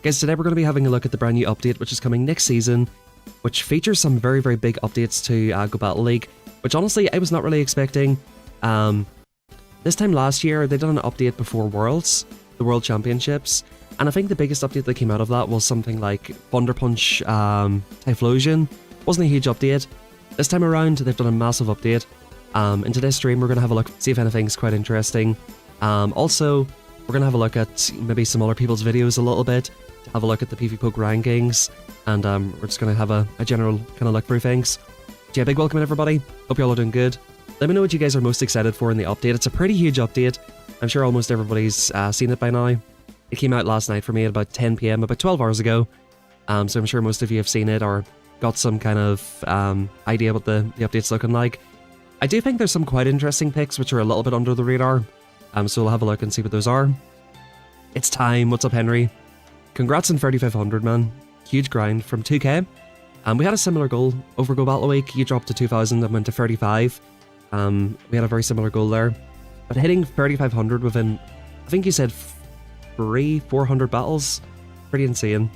Guys, today we're going to be having a look at the brand new update which is coming next season, which features some very, very big updates to Go Battle League, which honestly I was not really expecting. This time last year they did an update before Worlds, the World Championships, and I think the biggest update that came out of that was something like Thunder Punch Typhlosion. Wasn't a huge update. This time around they've done a massive update. In today's stream we're going to have a look, see if anything's quite interesting. Also, we're going to have a look at maybe some other people's videos a little bit, have a look at the PvPoke rankings, and we're just going to have a general kind of look through things. So yeah, big welcome everybody, hope you all are doing good. Let me know what you guys are most excited for in the update. It's a pretty huge update, I'm sure almost everybody's seen it by now. It came out last night for me at about 10 PM, about 12 hours ago, so I'm sure most of you have seen it or got some kind of idea what the update's looking like. I do think there's some quite interesting picks which are a little bit under the radar, so we'll have a look and see what those are. It's time, what's up Henry? Congrats on 3500 man, huge grind from 2k. We had a similar goal over Go Battle Week, you dropped to 2000 and went to 35. We had a very similar goal there. But hitting 3500 within, I think you said 400 battles, pretty insane.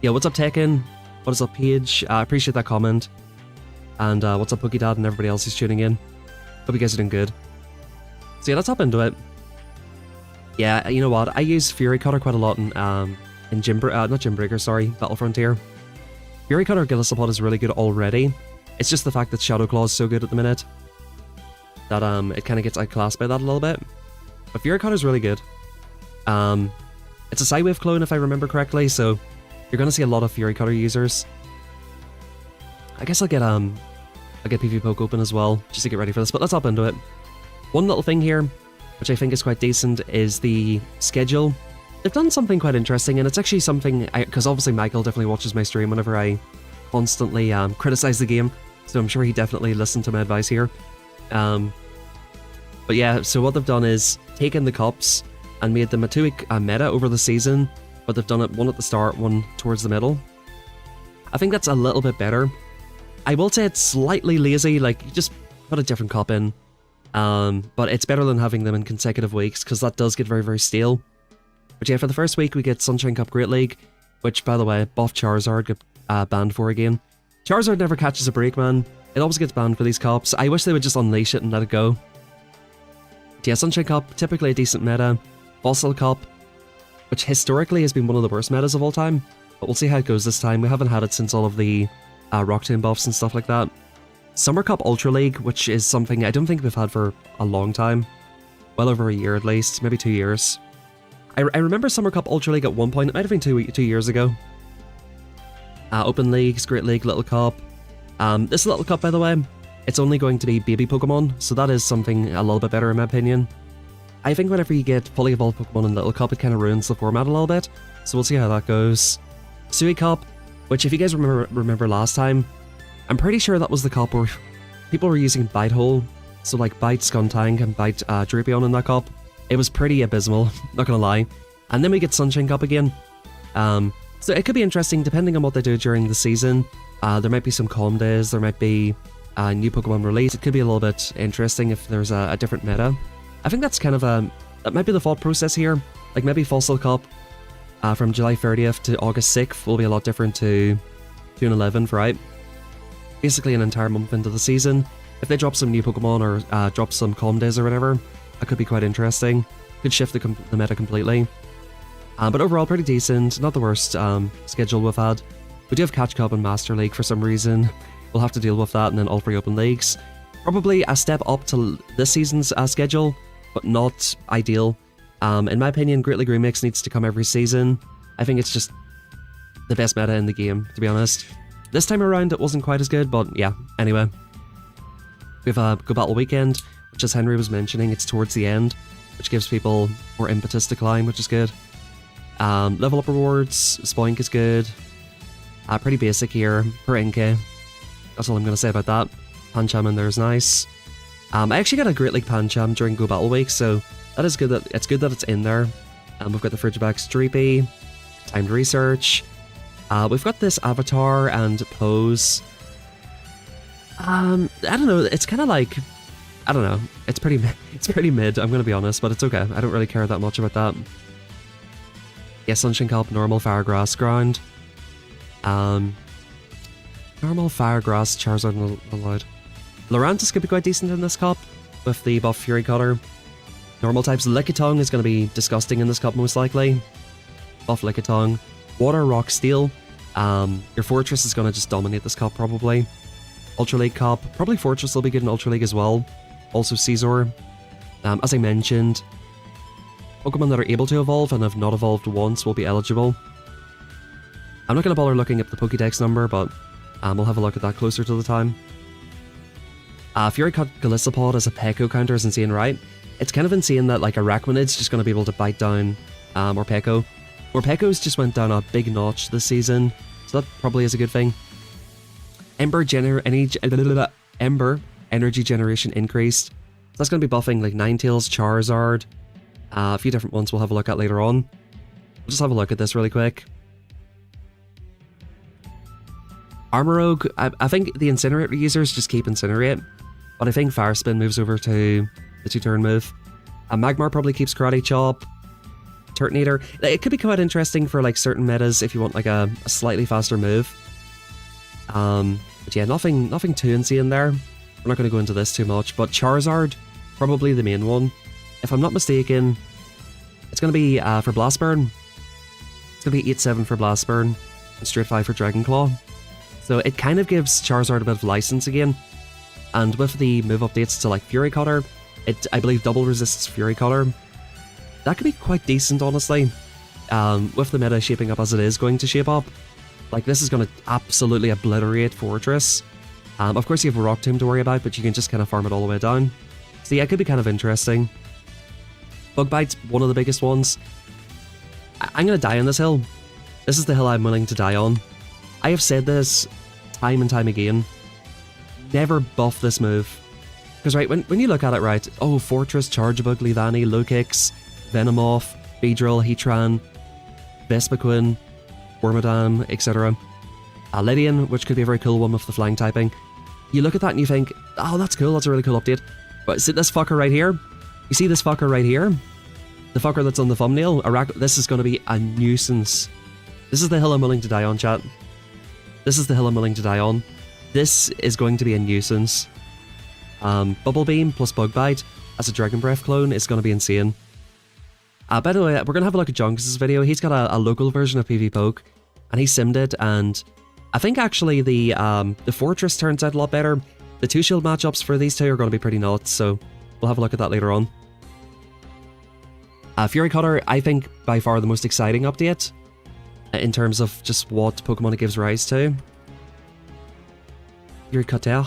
Yeah, what's up Tekken? What is up Paige? I appreciate that comment. And what's up PokeDad and everybody else who's tuning in. Hope you guys are doing good. So yeah, let's hop into it. Yeah, you know what? I use Fury Cutter quite a lot in not Gymbreaker, sorry, Battle Frontier. Fury Cutter Gillespot is really good already. It's just the fact that Shadow Claw is so good at the minute that it kind of gets outclassed by that a little bit. But Fury Cutter is really good. It's a Sidewave clone if I remember correctly, so you're going to see a lot of Fury Cutter users. I guess I'll get PvPoke open as well, just to get ready for this, but let's hop into it. One little thing here, which I think is quite decent, is the schedule. They've done something quite interesting, and it's actually something, because obviously Michael definitely watches my stream whenever I constantly criticize the game, so I'm sure he definitely listened to my advice here. But yeah, so what they've done is taken the cups and made them a 2-week meta over the season, but they've done it one at the start, one towards the middle. I think that's a little bit better. I will say it's slightly lazy, like you just put a different cup in. But it's better than having them in consecutive weeks, because that does get very, very stale. But yeah, for the first week we get Sunshine Cup Great League, which, by the way, buff Charizard get banned for again. Charizard never catches a break, man. It always gets banned for these cups. I wish they would just unleash it and let it go. But yeah, Sunshine Cup, typically a decent meta. Fossil Cup, which historically has been one of the worst metas of all time, but we'll see how it goes this time. We haven't had it since all of the Rock Tomb buffs and stuff like that. Summer Cup Ultra League, which is something I don't think we've had for a long time. Well over a year at least, maybe 2 years. I remember Summer Cup Ultra League at one point, it might have been 2 years ago. Open Leagues, Great League, Little Cup. This Little Cup, by the way, it's only going to be baby Pokemon, so that is something a little bit better in my opinion. I think whenever you get fully evolved Pokemon in Little Cup, it kind of ruins the format a little bit, so we'll see how that goes. Sui Cup, which if you guys remember last time, I'm pretty sure that was the cup where people were using Bite Hole, so like Bite Skuntank and Bite Drapion in that cup. It was pretty abysmal, not gonna lie. And then we get Sunshine Cup again. So it could be interesting depending on what they do during the season. There might be some calm days, there might be a new Pokemon release. It could be a little bit interesting if there's a different meta. I think that's kind of that might be the thought process here. Like maybe Fossil Cup from July 30th to August 6th will be a lot different to June 11th, right? Basically an entire month into the season. If they drop some new Pokemon or drop some calm days or whatever, that could be quite interesting. Could shift the meta completely. But overall, pretty decent. Not the worst schedule we've had. We do have Catch Cup and Master League for some reason. We'll have to deal with that, and then all 3 open leagues. Probably a step up to this season's schedule, but not ideal. In my opinion, Great League Remix needs to come every season. I think it's just the best meta in the game, to be honest. This time around it wasn't quite as good, but yeah, anyway. We have a Go Battle Weekend, which as Henry was mentioning, it's towards the end, which gives people more impetus to climb, which is good. Level up rewards, Spoink is good. Pretty basic here, per Inkay. That's all I'm going to say about that. Pancham in there is nice. I actually got a Great League Pancham during Go Battle Week, so that is good that it's in there. We've got the Frigibax Dreepy, Timed Research. We've got this Avatar and Pose. I don't know, it's kind of like, I don't know, it's pretty mid, I'm gonna be honest, but it's okay, I don't really care that much about that. Yeah, Sunshine Cup, normal Fire Grass ground. Normal Fire Grass, Charizard allowed. Lurantis could be quite decent in this cup with the buff Fury Cutter. Normal types, Lickitung is going to be disgusting in this cup most likely. Buff Lickitung. Water, Rock, Steel. Your Fortress is going to just dominate this cup probably. Ultra League cup, probably Fortress will be good in Ultra League as well. Also Caesar. As I mentioned, Pokemon that are able to evolve and have not evolved once will be eligible. I'm not going to bother looking up the Pokédex number, but we'll have a look at that closer to the time. Fury Cut Golisopod as a Peko counter is insane, right? It's kind of insane that like a Raquanid's just going to be able to bite down Morpeko. Morpeko's just went down a big notch this season, so that probably is a good thing. Ember Energy Generation increased. So that's going to be buffing like Ninetales, Charizard, a few different ones we'll have a look at later on. We'll just have a look at this really quick. Armorogue, I think the Incinerate users just keep Incinerate, but I think Fire Spin moves over to the 2-turn move. Magmar probably keeps Karate Chop. Turtonator, it could be quite interesting for like certain metas if you want like a slightly faster move. But yeah, nothing too insane there. We're not going to go into this too much, but Charizard, probably the main one. If I'm not mistaken, it's going to be for Blast Burn. It's going to be 8-7 for Blast Burn and straight 5 for Dragon Claw. So it kind of gives Charizard a bit of license again. And with the move updates to like Fury Cutter, it I believe double resists Fury Cutter. That could be quite decent, honestly. With the meta shaping up as it is going to shape up. Like, this is going to absolutely obliterate Fortress. Of course, you have a Rock Tomb to worry about, but you can just kind of farm it all the way down. So yeah, it could be kind of interesting. Bug Bite's one of the biggest ones. I'm going to die on this hill. This is the hill I'm willing to die on. I have said this time and time again. Never buff this move. Because, right, when you look at it, right, oh, Fortress, Charjabug, Leavanny, Low Kicks, Venomoth, Beedrill, Heatran, Vespiquen, Wormadam, etc. Lydian, which could be a very cool one with the flying typing. You look at that and you think, oh, that's cool, that's a really cool update. But see this fucker right here? You see this fucker right here? The fucker that's on the thumbnail? This is going to be a nuisance. This is the hill I'm willing to die on, chat. This is the hill I'm willing to die on. This is going to be a nuisance. Bubble Beam plus Bug Bite as a Dragon Breath clone is going to be insane. By the way, we're going to have a look at Jonks' video. He's got a local version of PvPoke, and he simmed it, and I think actually the Fortress turns out a lot better. The 2-shield matchups for these two are going to be pretty nuts, so we'll have a look at that later on. Fury Cutter, I think by far the most exciting update in terms of just what Pokemon it gives rise to. Fury Cutter.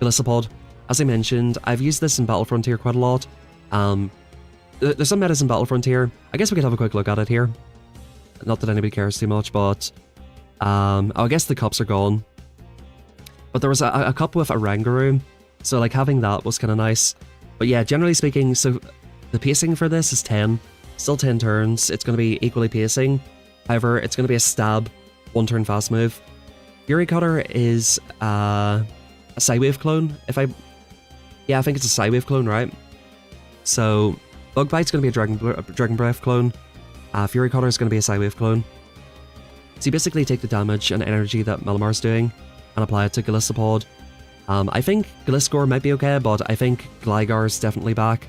Golisopod. As I mentioned, I've used this in Battle Frontier quite a lot. There's some metas in Battle Frontier. I guess we could have a quick look at it here. Not that anybody cares too much, but I guess the cups are gone. But there was a cup with a Rangaroo, so like having that was kind of nice. But yeah, generally speaking, so the pacing for this is 10. Still 10 turns. It's going to be equally pacing. However, it's going to be a stab, 1-turn fast move. Fury Cutter is a Psywave clone. Yeah, I think it's a Psywave clone, right? So Bug Bite's going to be a Dragon Breath clone. Fury Cutter is going to be a Psywave clone. So you basically take the damage and energy that Melimar's doing and apply it to Golisopod. I think Gliscor might be okay, but I think Gligar is definitely back.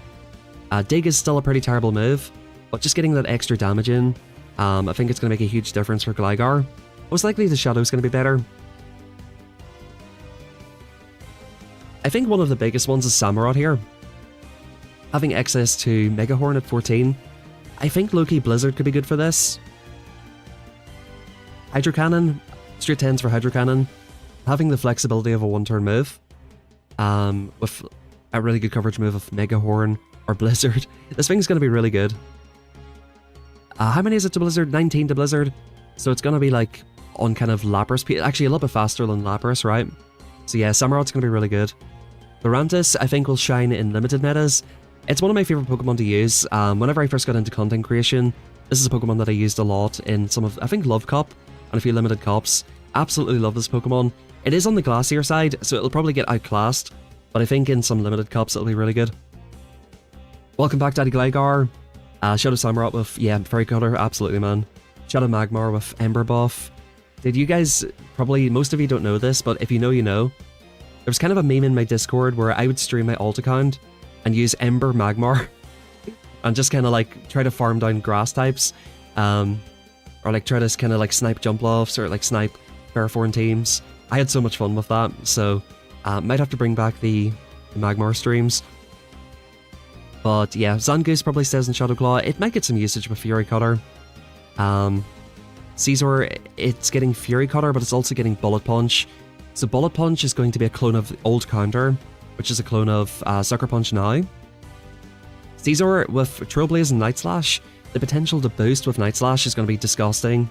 Dig is still a pretty terrible move, but just getting that extra damage in, I think it's going to make a huge difference for Gligar. Most likely the Shadow's going to be better. I think one of the biggest ones is Samurott here. Having access to Mega Horn at 14, I think low-key Blizzard could be good for this. Hydro Cannon, straight 10s for Hydro Cannon. Having the flexibility of a 1-turn move, with a really good coverage move of Mega Horn or Blizzard, this thing's going to be really good. How many is it to Blizzard? 19 to Blizzard. So it's going to be like on kind of Lapras, actually a little bit faster than Lapras, right? So yeah, Samurott's going to be really good. Lurantis, I think, will shine in limited metas. It's one of my favourite Pokemon to use. Whenever I first got into content creation, this is a Pokemon that I used a lot in some of, I think, Love Cup and a few limited cups. Absolutely love this Pokemon. It is on the Glacier side, so it'll probably get outclassed, but I think in some limited cups it'll be really good. Welcome back, Daddy Gligar. Shadow Samurott with, yeah, Fairy Cutter, absolutely, man. Shadow Magmar with Ember buff. Did you guys, probably most of you don't know this, but if you know, you know. There was kind of a meme in my Discord where I would stream my alt account and use Ember Magmar and just kind of like try to farm down grass types, or like try to kind of like snipe jump lofts or like snipe Paraforn teams. I had so much fun with that, so might have to bring back the Magmar streams. But yeah, Zangoose probably stays in Shadow Claw. It might get some usage with Fury Cutter. Caesar, it's getting Fury Cutter, but it's also getting Bullet Punch. So Bullet Punch is going to be a clone of Old Counter, which is a clone of Sucker Punch now. Caesar with Trailblaze and Night Slash, the potential to boost with Night Slash is going to be disgusting.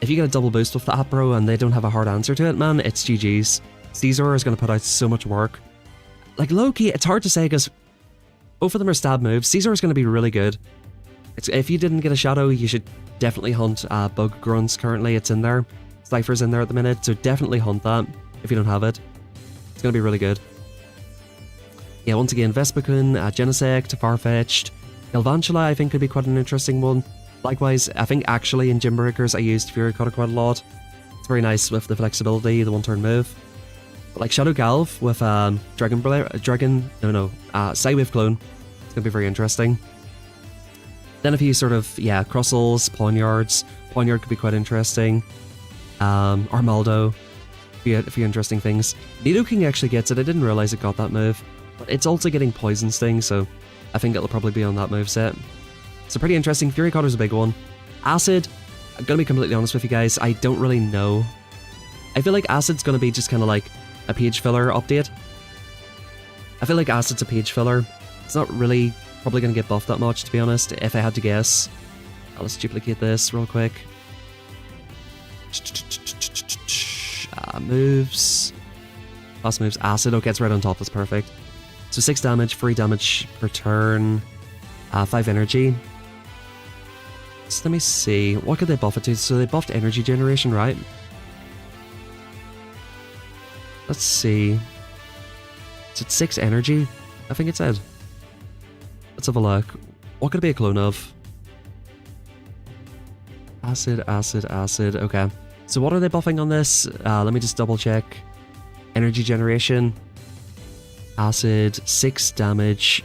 If you get a double boost with that, bro, and they don't have a hard answer to it, man, it's GG's. Caesar is going to put out so much work. Like, low-key, it's hard to say because both of them are stab moves. Caesar is going to be really good. If you didn't get a Shadow, you should definitely hunt Bug Grunts currently. It's in there. Cypher's in there at the minute, so definitely hunt that if you don't have it. It's going to be really good. Yeah, once again, Vespiquen, Genesect, Farfetch'd, Galvantula I think could be quite an interesting one. Likewise, I think actually in Gym Breakers I used Fury Cutter quite a lot. It's very nice with the flexibility, the one-turn move. But like Shadow Galv with Psywave Clone, it's going to be very interesting. Then a few sort of, yeah, Crustles, Pawnyards. Pawnyard could be quite interesting. Armaldo, a few interesting things. Nidoking actually gets it. I didn't realize it got that move, but it's also getting Poison Sting, so I think it'll probably be on that moveset. So pretty interesting. Fury Cutter's a big one. Acid, I'm gonna be completely honest with you guys, I don't really know. I feel like Acid's gonna be just kind of like a page filler update. I feel like Acid's a page filler. It's not really probably gonna get buffed that much, to be honest, if I had to guess. Let's duplicate this real quick. Moves. Last moves, Acid. Okay, it's right on top. That's perfect. So 6 damage, 3 damage per turn, 5 energy. So let me see. What could they buff it to? So they buffed energy generation, right? Let's see. Is it 6 energy? I think it said. Let's have a look. What could it be a clone of? Acid, acid, acid. Okay. So what are they buffing on this? Let me just double check. Energy generation. Acid, 6 damage.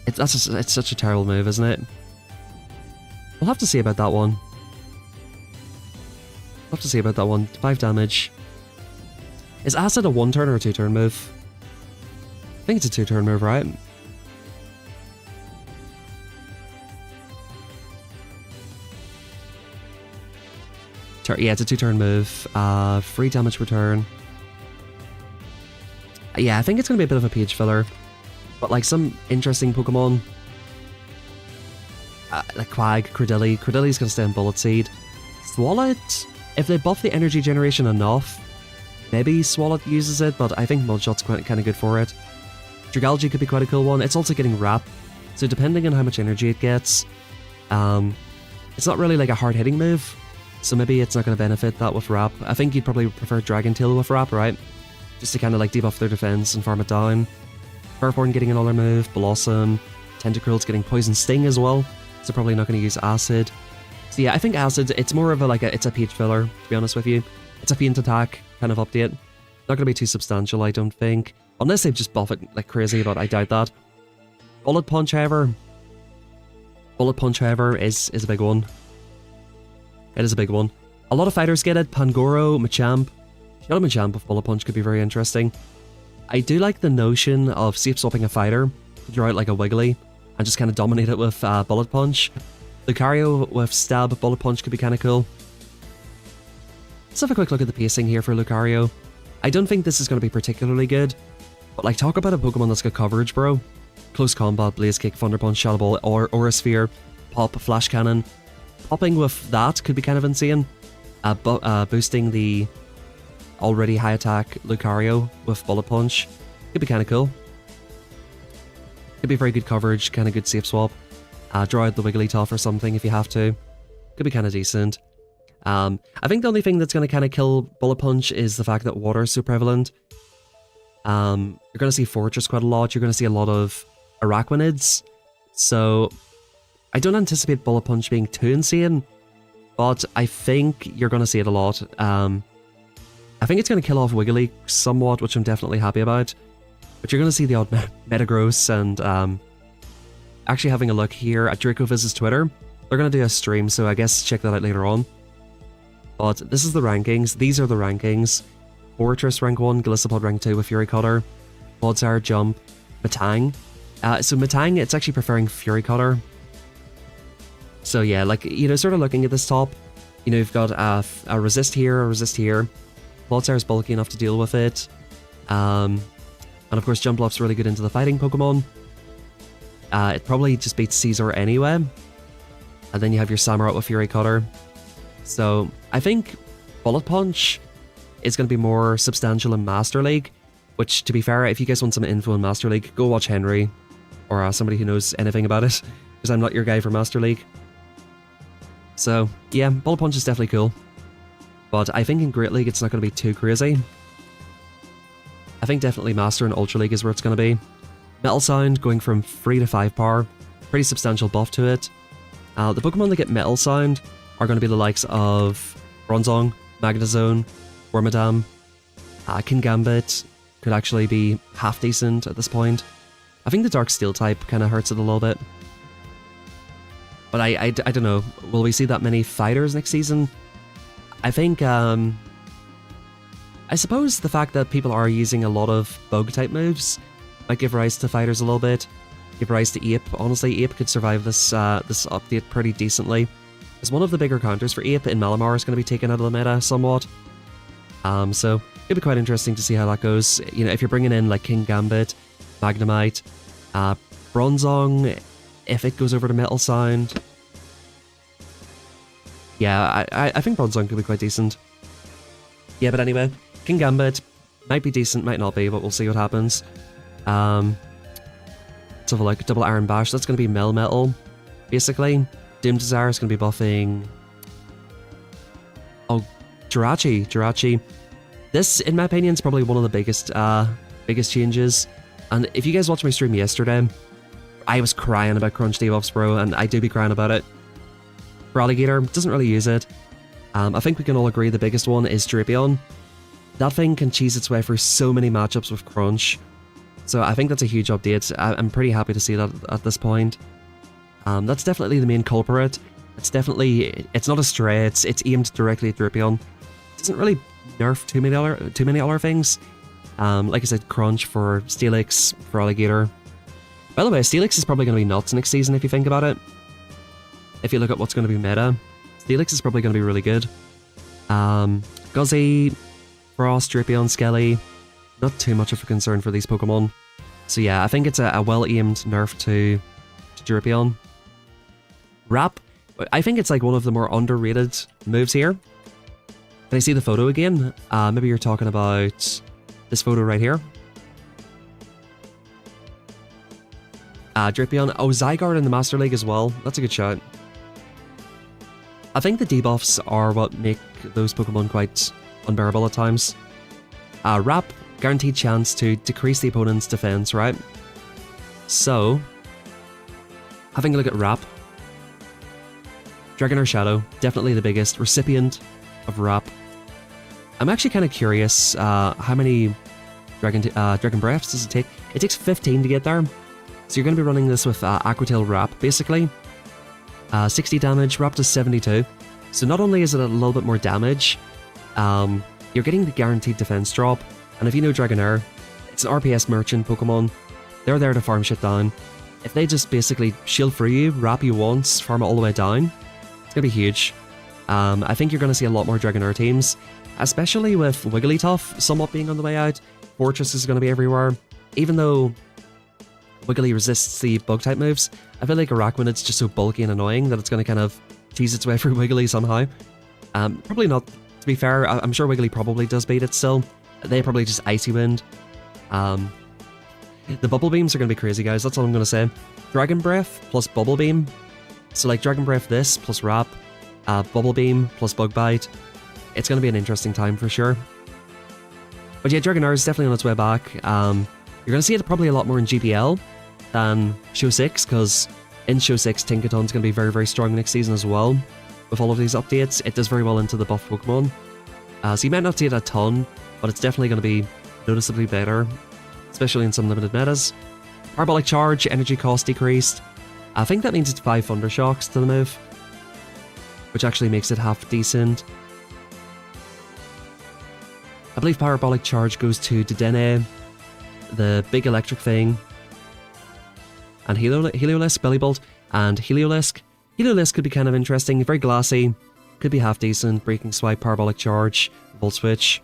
It's such a terrible move, isn't it? We'll have to see about that one. We'll have to see about that one. 5 damage. Is Acid a 1-turn or a 2-turn move? I think it's a 2-turn move, right? Yeah, it's a 2-turn move. 3 damage per turn. Yeah, I think it's going to be a bit of a page filler. But like some interesting Pokemon. Like Quag, Credilli. Credilli's going to stay on Bullet Seed. Swalot, if they buff the energy generation enough, maybe Swalot uses it, but I think Mudshot's kind of good for it. Dragalge could be quite a cool one. It's also getting Wrap. So depending on how much energy it gets, it's not really like a hard-hitting move. So maybe it's not going to benefit that with Wrap. I think you'd probably prefer Dragon Tail with Wrap, right? Just to kind of like debuff their defense and farm it down. Furborn getting another move, Blossom, Tentacruel's getting Poison Sting as well, so probably not going to use Acid. So yeah, I think Acid, it's more of it's a page filler, to be honest with you. It's a Feint Attack kind of update. Not going to be too substantial, I don't think. Unless they just buff it like crazy, but I doubt that. Bullet Punch, however, is a big one. It is a big one. A lot of fighters get it. Pangoro, Machamp. Shadow Machamp with Bullet Punch could be very interesting. I do like the notion of safe swapping a fighter to draw out like a Wiggly and just kind of dominate it with Bullet Punch. Lucario with Stab Bullet Punch could be kind of cool. Let's have a quick look at the pacing here for Lucario. I don't think this is going to be particularly good, but like talk about a Pokemon that's got coverage, bro. Close Combat, Blaze Kick, Thunder Punch, Shadow Ball, or Aura Sphere, Pop, Flash Cannon. Popping with that could be kind of insane. Boosting the already high attack Lucario with Bullet Punch could be kind of cool. Could be very good coverage, kind of good safe swap. Draw out the Wigglytuff or something if you have to. Could be kind of decent. I think the only thing that's going to kind of kill Bullet Punch is the fact that water is so prevalent. You're going to see Fortress quite a lot. You're going to see a lot of Arachnids. So I don't anticipate Bullet Punch being too insane, but I think you're going to see it a lot. I think it's going to kill off Wiggly somewhat, which I'm definitely happy about. But you're going to see the odd Metagross, and actually having a look here at DracoViz's Twitter, they're going to do a stream, so I guess check that out later on. But this is the rankings. These are the rankings. Fortress rank 1, Gliscopod rank 2 with Fury Cutter, Clodsire, Jump, Metang. So Metang, it's actually preferring Fury Cutter. So yeah, like, you know, sort of looking at this top, you know, you've got a Resist here, a Resist here. Clodsire's bulky enough to deal with it. And of course, Jumpluff's really good into the fighting Pokemon. It probably just beats Caesar anyway. And then you have your Samurott with Fury Cutter. So I think Bullet Punch is going to be more substantial in Master League, which, to be fair, if you guys want some info in Master League, go watch Henry, or somebody who knows anything about it, because I'm not your guy for Master League. So yeah, Bullet Punch is definitely cool, but I think in Great League it's not going to be too crazy. I think definitely Master and Ultra League is where it's going to be. Metal Sound going from 3 to 5 power, pretty substantial buff to it. The Pokemon that get Metal Sound are going to be the likes of Bronzong, Magnezone, Wormadam, Kingambit could actually be half decent at this point. I think the Dark Steel type kind of hurts it a little bit. But I don't know, will we see that many fighters next season? I think, I suppose the fact that people are using a lot of bug type moves might give rise to fighters a little bit. Give rise to Ape. Honestly, Ape could survive this this update pretty decently. As one of the bigger counters for Ape in Malamar is going to be taken out of the meta somewhat. So it'll be quite interesting to see how that goes. You know, if you're bringing in like Kingambit, Magnemite, Bronzong, if it goes over to Metal Sound. Yeah, I think Bronzong could be quite decent. Yeah, but anyway, Kingambit might be decent, might not be, but we'll see what happens. Let's have a look. Double Iron Bash, that's going to be Metal, basically. Doom Desire is going to be buffing... Oh, Jirachi. This, in my opinion, is probably one of the biggest changes. And if you guys watched my stream yesterday, I was crying about Crunch debuffs, bro, and I do be crying about it. For Alligator, doesn't really use it. I think we can all agree the biggest one is Drapion. That thing can cheese its way through so many matchups with Crunch. So I think that's a huge update. I'm pretty happy to see that at this point. That's definitely the main culprit. It's not a stray, it's aimed directly at Drapion. It doesn't really nerf too many other things. Like I said, Crunch for Steelix, for Alligator. By the way, Steelix is probably going to be nuts next season if you think about it. If you look at what's going to be meta, Steelix is probably going to be really good. Guzzy, Frost, Drapion, Skelly, not too much of a concern for these Pokemon. So yeah, I think it's a well-aimed nerf to Drapion. Wrap, I think it's like one of the more underrated moves here. Can I see the photo again? Maybe you're talking about this photo right here. Drapion. Oh, Zygarde in the Master League as well. That's a good shout. I think the debuffs are what make those Pokemon quite unbearable at times. Wrap, guaranteed chance to decrease the opponent's defense, right? So, having a look at Wrap. Dragonair Shadow, definitely the biggest recipient of Wrap. I'm actually kind of curious how many Dragon Breaths does it take? It takes 15 to get there. So you're going to be running this with Aqua Tail Wrap, basically. 60 damage, Wrap does 72. So not only is it a little bit more damage, you're getting the guaranteed defense drop. And if you know Dragonair, it's an RPS merchant Pokemon. They're there to farm shit down. If they just basically shield through you, wrap you once, farm it all the way down, it's going to be huge. I think you're going to see a lot more Dragonair teams, especially with Wigglytuff somewhat being on the way out. Fortress is going to be everywhere. Even though Wiggly resists the bug-type moves, I feel like Arachnid's just so bulky and annoying that it's going to kind of tease its way through Wiggly somehow. Probably not, to be fair. I'm sure Wiggly probably does beat it still. They probably just Icy Wind. The Bubble Beams are going to be crazy, guys. That's all I'm going to say. Dragon Breath plus Bubble Beam. So like Dragon Breath this plus Wrap, Bubble Beam plus Bug Bite. It's going to be an interesting time for sure. But yeah, Dragonair is definitely on its way back. You're going to see it probably a lot more in GPL than Show 6, because in Show 6, Tinkaton's going to be very, very strong next season as well. With all of these updates, it does very well into the buff Pokemon. So you might not see it a ton, but it's definitely going to be noticeably better, especially in some limited metas. Parabolic Charge, energy cost decreased. I think that means it's 5 Thunder Shocks to the move, which actually makes it half decent. I believe Parabolic Charge goes to Dedenne, the big electric thing, and Heliolisk, Bellybolt, and Heliolisk. Heliolisk could be kind of interesting, very glassy, could be half decent, Breaking Swipe, Parabolic Charge, Volt Switch.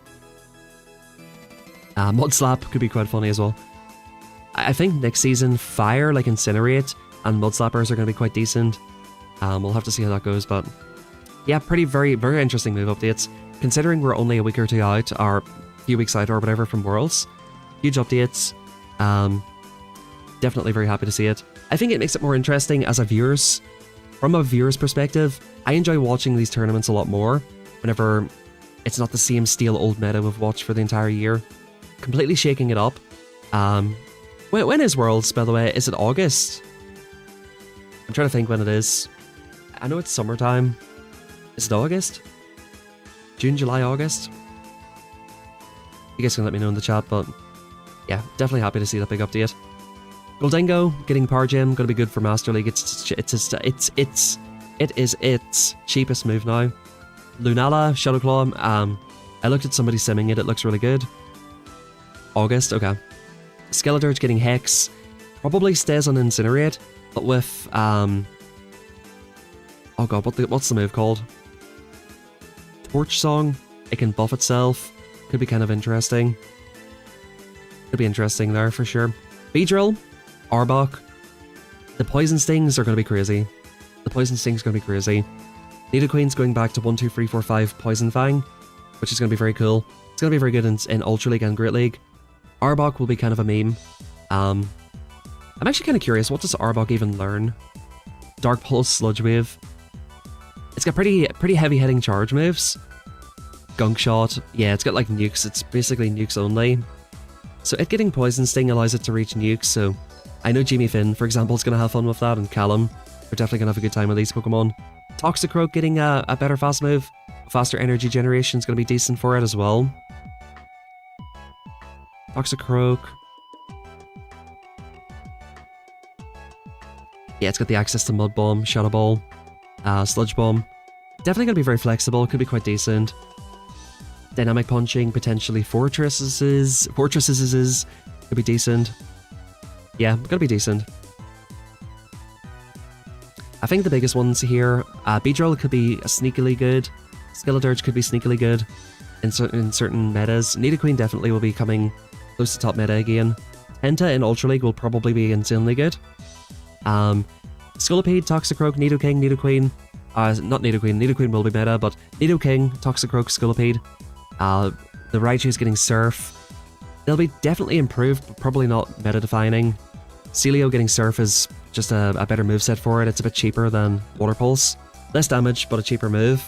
Mud Slap could be quite funny as well. I think next season, Fire, like Incinerate, and Mud Slappers are going to be quite decent. We'll have to see how that goes, but yeah, very, very interesting move updates. Considering we're only a week or two out, or a few weeks out or whatever from Worlds. Huge updates. Definitely very happy to see it. I think it makes it more interesting as a viewer's. From a viewer's perspective, I enjoy watching these tournaments a lot more whenever it's not the same stale old meta we've watched for the entire year. Completely shaking it up. When is Worlds, by the way? Is it August? I'm trying to think when it is. I know it's summertime. Is it August? June, July, August? You guys can let me know in the chat, but yeah, definitely happy to see that big update. Goldingo getting Power Gem, gonna be good for Master League. It is its cheapest move now. Lunala, Shadow Claw. I looked at somebody simming it. It looks really good. August, okay. Skeletor's getting Hex. Probably stays on Incinerate, but with oh god, what's the move called? Torch Song. It can buff itself. Could be kind of interesting. Could be interesting there for sure. Beedrill, Arbok. The Poison Stings are going to be crazy. The Poison Stings are going to be crazy. Nidoqueen's going back to 1, 2, 3, 4, 5 Poison Fang, which is going to be very cool. It's going to be very good in Ultra League and Great League. Arbok will be kind of a meme. I'm actually kind of curious, what does Arbok even learn? Dark Pulse, Sludge Wave. It's got pretty heavy hitting charge moves. Gunk Shot. Yeah, it's got like nukes. It's basically nukes only. So it getting Poison Sting allows it to reach nukes, so I know Jimmy Finn, for example, is going to have fun with that, and Callum. We're definitely going to have a good time with these Pokemon. Toxicroak getting a better fast move. Faster energy generation is going to be decent for it as well. Toxicroak. Yeah, it's got the access to Mud Bomb, Shadow Ball, Sludge Bomb. Definitely going to be very flexible, could be quite decent. Dynamic Punching, potentially Fortresses could be decent. Yeah, gonna be decent. I think the biggest ones here, Beedrill could be sneakily good. Skeledirge could be sneakily good in certain metas. Nidoqueen definitely will be coming close to top meta again. Penta in Ultra League will probably be insanely good. Scolipede, Toxicroak, Nidoking, Nidoqueen. Not Nidoqueen, Nidoqueen will be meta, but Nidoking, Toxicroak, Scolipede. The Raichu's getting Surf. They'll be definitely improved, but probably not meta-defining. Celio getting Surf is just a better moveset for it. It's a bit cheaper than Water Pulse. Less damage, but a cheaper move.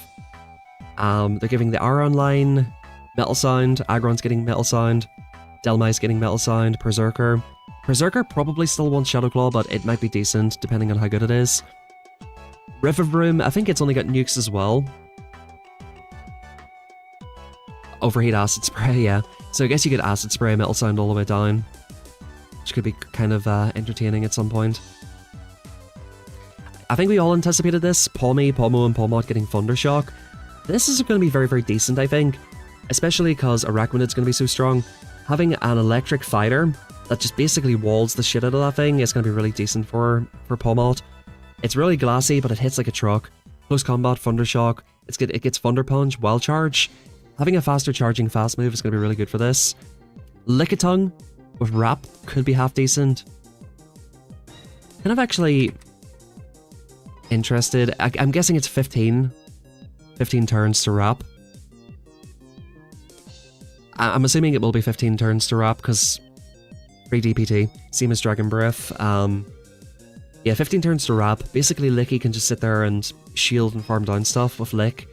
They're giving the Aron line Metal Sound. Aggron's getting Metal Sound. Delmai's getting Metal Sound. Berserker. Berserker probably still wants Shadow Claw, but it might be decent, depending on how good it is. Riverroom, I think it's only got nukes as well. Overheat Acid Spray, yeah. So I guess you get Acid Spray, Metal Sound all the way down, which could be kind of entertaining at some point. I think we all anticipated this. Pawmi, Pawmo, and Pawmot getting Thundershock. This is going to be very, very decent, I think. Especially because Araquanid's going to be so strong. Having an electric fighter that just basically walls the shit out of that thing is going to be really decent for Pawmot. It's really glassy, but it hits like a truck. Close combat, Thundershock. It gets Thunder Punch, Wild Charge. Having a faster charging fast move is going to be really good for this. Lickitung with Wrap could be half decent. Kind of actually interested. I'm guessing it's 15 turns to Wrap. I'm assuming it will be 15 turns to Wrap because free DPT, same as Dragon Breath. Yeah, 15 turns to Wrap. Basically, Licky can just sit there and shield and farm down stuff with Lick,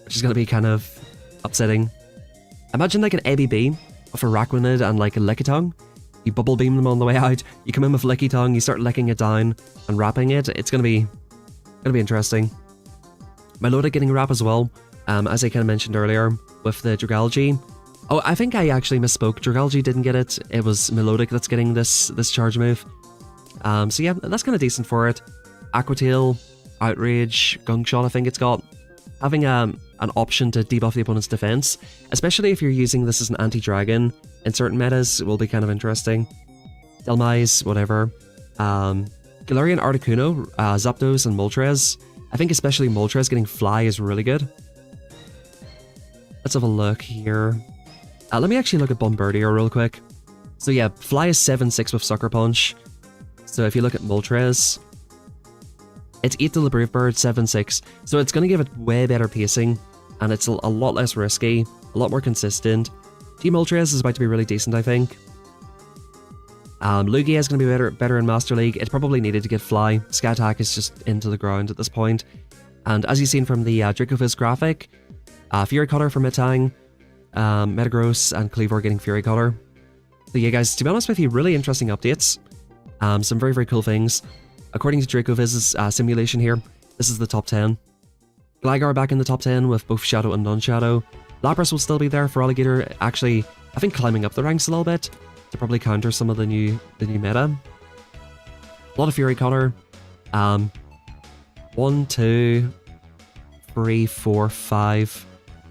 which is going to be kind of upsetting. Imagine like an ABB of Araquanid and like a Lickitung. You bubble beam them on the way out. You come in with Lickitung, you start licking it down and wrapping it. It's gonna be interesting. Milotic getting a wrap as well, as I kind of mentioned earlier with the Dragalge. Oh, I think I actually misspoke. Dragalge didn't get it. It was Milotic that's getting this charge move. So yeah, that's kind of decent for it. Aqua Tail, Outrage, Gunk Shot, I think it's got. Having an option to debuff the opponent's defense, especially if you're using this as an anti-dragon in certain metas, will be kind of interesting. Delmise, whatever. Galarian Articuno, Zapdos, and Moltres. I think especially Moltres getting Fly is really good. Let's have a look here. Let me actually look at Bombardier real quick. So yeah, Fly is 7-6 with Sucker Punch. So if you look at Moltres, it's 8 to the Brave Bird, 7-6. So it's going to give it way better pacing, and it's a lot less risky, a lot more consistent. Team Moltres is about to be really decent, I think. Lugia is going to be better in Master League. It probably needed to get Fly. Sky Attack is just into the ground at this point. And as you've seen from the Dracoviz graphic, Fury Cutter for Metang, Metagross and Cleavor getting Fury Cutter. So yeah guys, to be honest with you, really interesting updates. Some very, very cool things. According to Dracoviz's simulation here, this is the top 10. Gligar back in the top 10 with both Shadow and Non-Shadow. Lapras will still be there for Alligator, actually, I think climbing up the ranks a little bit to probably counter some of the new meta. A lot of Fury Cutter. 1, 2, 3, 4, 5,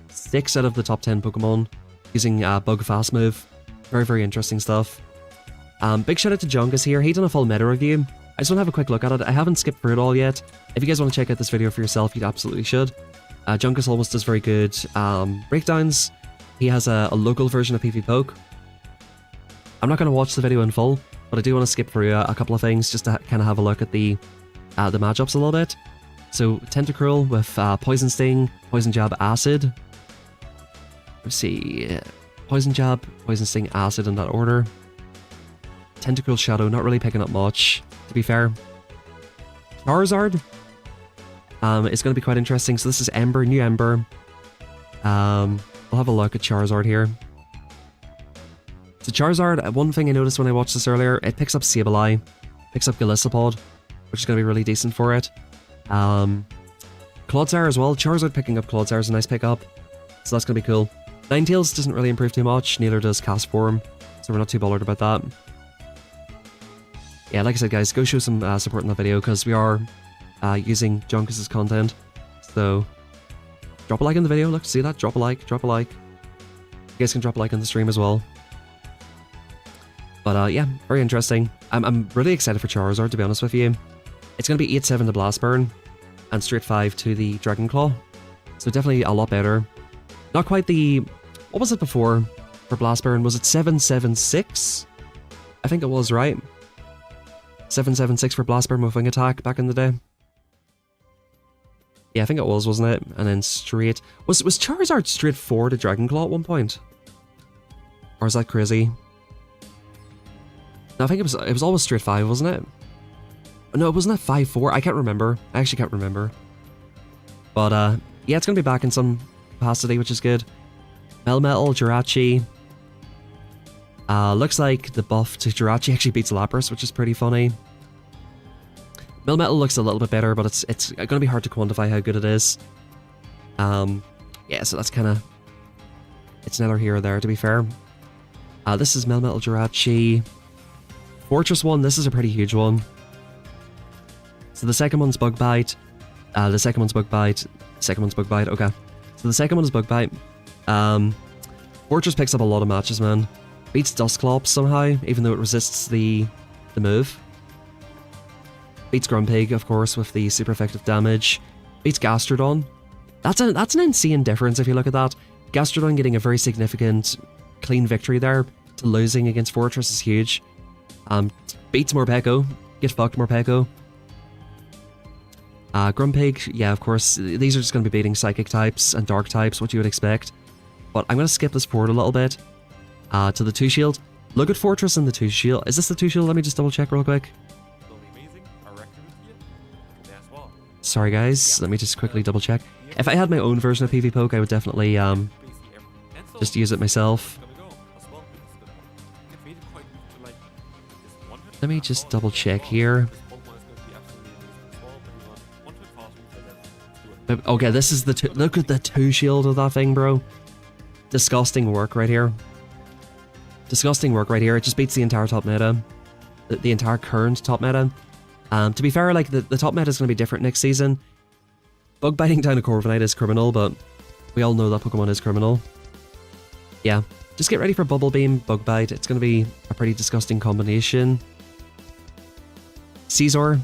6 out of the top 10 Pokemon using Bug Fast Move. Very, very interesting stuff. Big shout out to Junkus here. He done a full meta review. I just want to have a quick look at it. I haven't skipped through it all yet. If you guys want to check out this video for yourself, you absolutely should. Junkus always does very good breakdowns. He has a local version of PvPoke. I'm not going to watch the video in full, but I do want to skip through a couple of things just to kind of have a look at the matchups a little bit. So Tentacruel with Poison Sting, Poison Jab, Acid. Let's see, Poison Jab, Poison Sting, Acid in that order. Tentacruel Shadow, not really picking up much, to be fair. Charizard is going to be quite interesting. So this is Ember, new Ember. We'll have a look at Charizard here. So Charizard, one thing I noticed when I watched this earlier, it picks up Sableye, picks up Golisopod, which is going to be really decent for it. Clodsire as well. Charizard picking up Clodsire is a nice pickup, so that's going to be cool. Ninetales doesn't really improve too much, neither does Castform, so we're not too bothered about that. Yeah, like I said guys, go show some support in that video, because we are using Junkus' content, so drop a like on the video. Look, see that? Drop a like, drop a like. You guys can drop a like on the stream as well. But yeah, very interesting. I'm really excited for Charizard, to be honest with you. It's going to be 8-7 to Blast Burn, and straight 5 to the Dragon Claw. So definitely a lot better. Not quite the... What was it before for Blast Burn? Was it 7-7-6? I think it was, right? 7-7-6 for Blast Burn with Wing Attack back in the day. Yeah, I think it was, wasn't it? And then straight... Was Charizard straight 4 to Dragon Claw at one point? Or is that crazy? No, I think it was always straight 5, wasn't it? No, wasn't that 5-4? I can't remember. I actually can't remember. But, yeah, it's going to be back in some capacity, which is good. Melmetal, Jirachi. Looks like the buff to Jirachi actually beats Lapras, which is pretty funny. Melmetal looks a little bit better, but it's going to be hard to quantify how good it is. Yeah, so that's kind of... It's neither here or there, to be fair. This is Melmetal, Jirachi. Fortress one, this is a pretty huge one. So the second one's Bug Bite. The second one's Bug Bite. Second one's Bug Bite, okay. So the second one is Bug Bite. Fortress picks up a lot of matches, man. Beats Dusclops somehow, even though it resists the move. Beats Grumpig, of course, with the super effective damage. Beats Gastrodon. That's an insane difference if you look at that. Gastrodon getting a very significant clean victory there to losing against Fortress is huge. Beats Morpeko. Get fucked, Morpeko. Grumpig, yeah, of course, these are just going to be beating Psychic types and Dark types, what you would expect. But I'm going to skip this forward a little bit to the 2-shield. Look at Fortress and the 2-shield. Is this the 2-shield? Let me just double check real quick. Sorry guys, let me just quickly double check. If I had my own version of PvPoke, I would definitely just use it myself. Let me just double check here. Okay, this is the two. Look at the 2 shield of that thing, bro. Disgusting work right here. Disgusting work right here. It just beats the entire top meta. The entire current top meta. To be fair, like, the top meta is going to be different next season. Bug biting down a Corviknight is criminal, but we all know that Pokemon is criminal. Yeah, just get ready for Bubble Beam, Bug Bite. It's going to be a pretty disgusting combination. Scizor,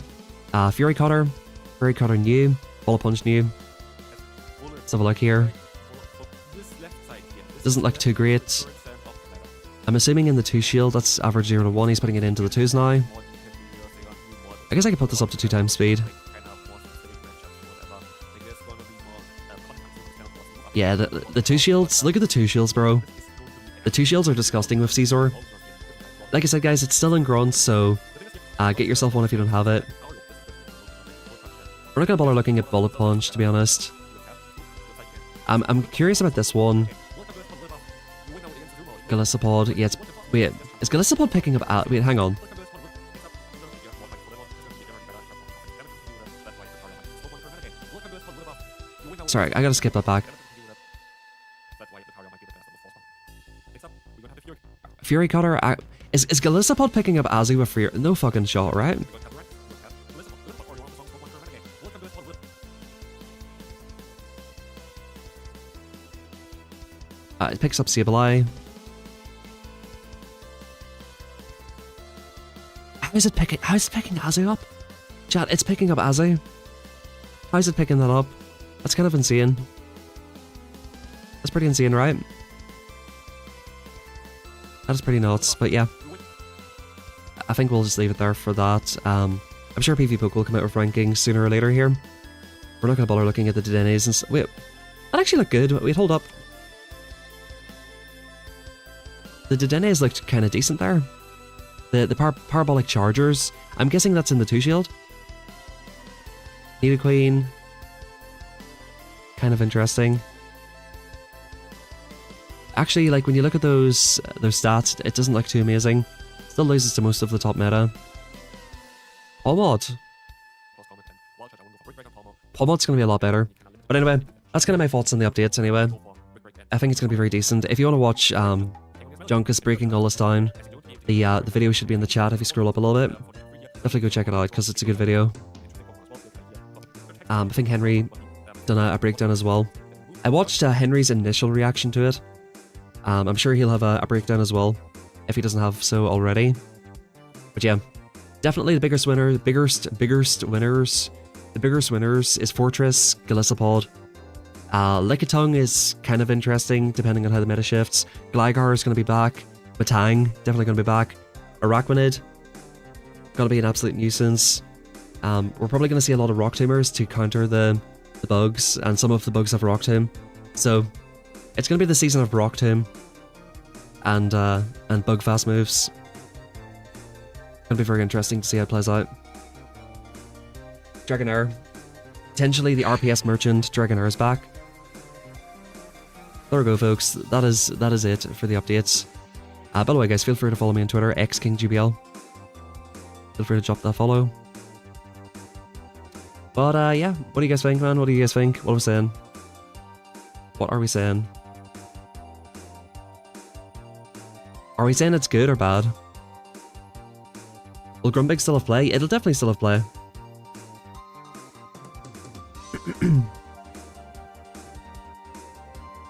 Fury Cutter new, Bullet Punch new. Let's have a look here. Doesn't look too great. I'm assuming in the 2 shield, that's average 0 to 1. He's putting it into the 2s now. I guess I could put this up to 2 times speed. Yeah, the 2 shields. Look at the 2 shields, bro. The 2 shields are disgusting with Scizor. Like I said, guys, it's still in Grunt, so get yourself one if you don't have it. We're not gonna bother looking at Bullet Punch, to be honest. I'm curious about this one. Golisopod. Yeah, wait, is Golisopod picking up? Wait, hang on. Sorry, I gotta skip that back. Fury Cutter. Is Golisopod picking up Azu with Fury? No fucking shot, right? It picks up Sableye. How is it picking Azu up? Chat, it's picking up Azu. How is it picking that up? That's kind of insane. That's pretty insane, right? That is pretty nuts, but yeah. I think we'll just leave it there for that. I'm sure PvPoke will come out with rankings sooner or later here. We're not going to bother looking at the Dedenes and wait, that actually looked good. Wait, hold up. The Dedenes looked kind of decent there. The Parabolic Chargers. I'm guessing that's in the 2 shield. Nidoqueen. Kind of interesting. Actually, like, when you look at those stats, it doesn't look too amazing. Still loses to most of the top meta. Palmod. Palmod's going to be a lot better. But anyway, that's kind of my thoughts on the updates anyway. I think it's going to be very decent. If you want to watch Junkus breaking all this down, the video should be in the chat if you scroll up a little bit. Definitely go check it out because it's a good video. I think Henry done a breakdown as well. I watched Henry's initial reaction to it. I'm sure he'll have a breakdown as well if he doesn't have so already. But yeah, definitely the biggest winner, the biggest winners is Fortress, Golisopod. Lickitung is kind of interesting depending on how the meta shifts. Gligar is going to be back. Batang, definitely going to be back. Araquanid, going to be an absolute nuisance. We're probably going to see a lot of Rock Tombers to counter the bugs, and some of the bugs have Rock Tomb. So it's going to be the season of Rock Tomb and bug fast moves. Going to be very interesting to see how it plays out. Dragonair. Potentially the RPS Merchant Dragonair is back. There we go, folks. That is it for the updates. By the way, guys, feel free to follow me on Twitter, xkinggBL. Feel free to drop that follow. But yeah, what do you guys think, man? What do you guys think? What are we saying? What are we saying? Are we saying it's good or bad? Will Grumbig still have play? It'll definitely still have play.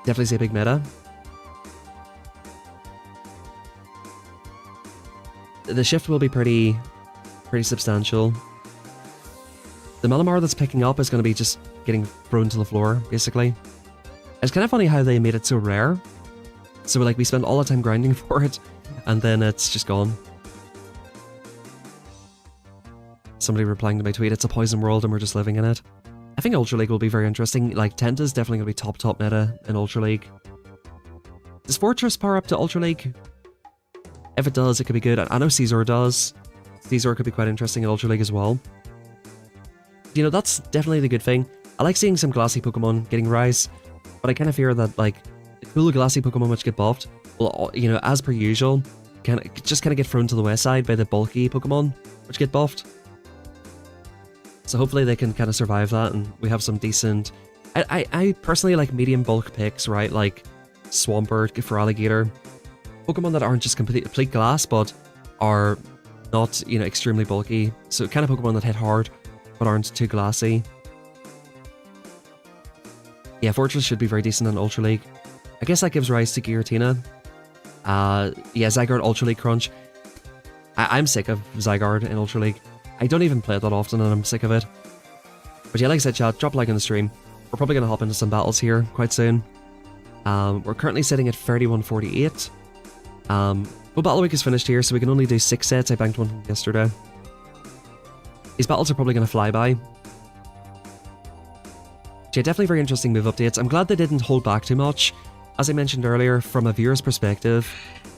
Definitely say big meta. The shift will be pretty substantial. The Malamar that's picking up is going to be just getting thrown to the floor, basically. It's kind of funny how they made it so rare. So like we spend all the time grinding for it, and then it's just gone. Somebody replying to my tweet, it's a poison world and we're just living in it. I think Ultra League will be very interesting. Like, Tenta's definitely going to be top meta in Ultra League. Does Fortress power up to Ultra League? If it does, it could be good. I know Scizor does. Scizor could be quite interesting in Ultra League as well. You know, that's definitely the good thing. I like seeing some glassy Pokemon getting rise, but I kind of fear that, like, the cool glassy Pokemon which get buffed will, you know, as per usual, just kind of get thrown to the wayside by the bulky Pokemon, which get buffed. So hopefully they can kind of survive that, and we have some decent... I personally like medium bulk picks, right? Like Swampert, Feraligatr. Pokemon that aren't just complete glass, but are not, you know, extremely bulky. So kind of Pokemon that hit hard, but aren't too glassy. Yeah, Fortress should be very decent in Ultra League. I guess that gives rise to Giratina. Yeah, Zygarde Ultra League Crunch. I'm sick of Zygarde in Ultra League. I don't even play it that often and I'm sick of it. But yeah, like I said, chat, drop a like on the stream. We're probably going to hop into some battles here quite soon. We're currently sitting at 31:48. Well, Battle Week is finished here, so we can only do 6 sets. I banked one from yesterday. These battles are probably going to fly by. But yeah, definitely very interesting move updates. I'm glad they didn't hold back too much. As I mentioned earlier, from a viewer's perspective,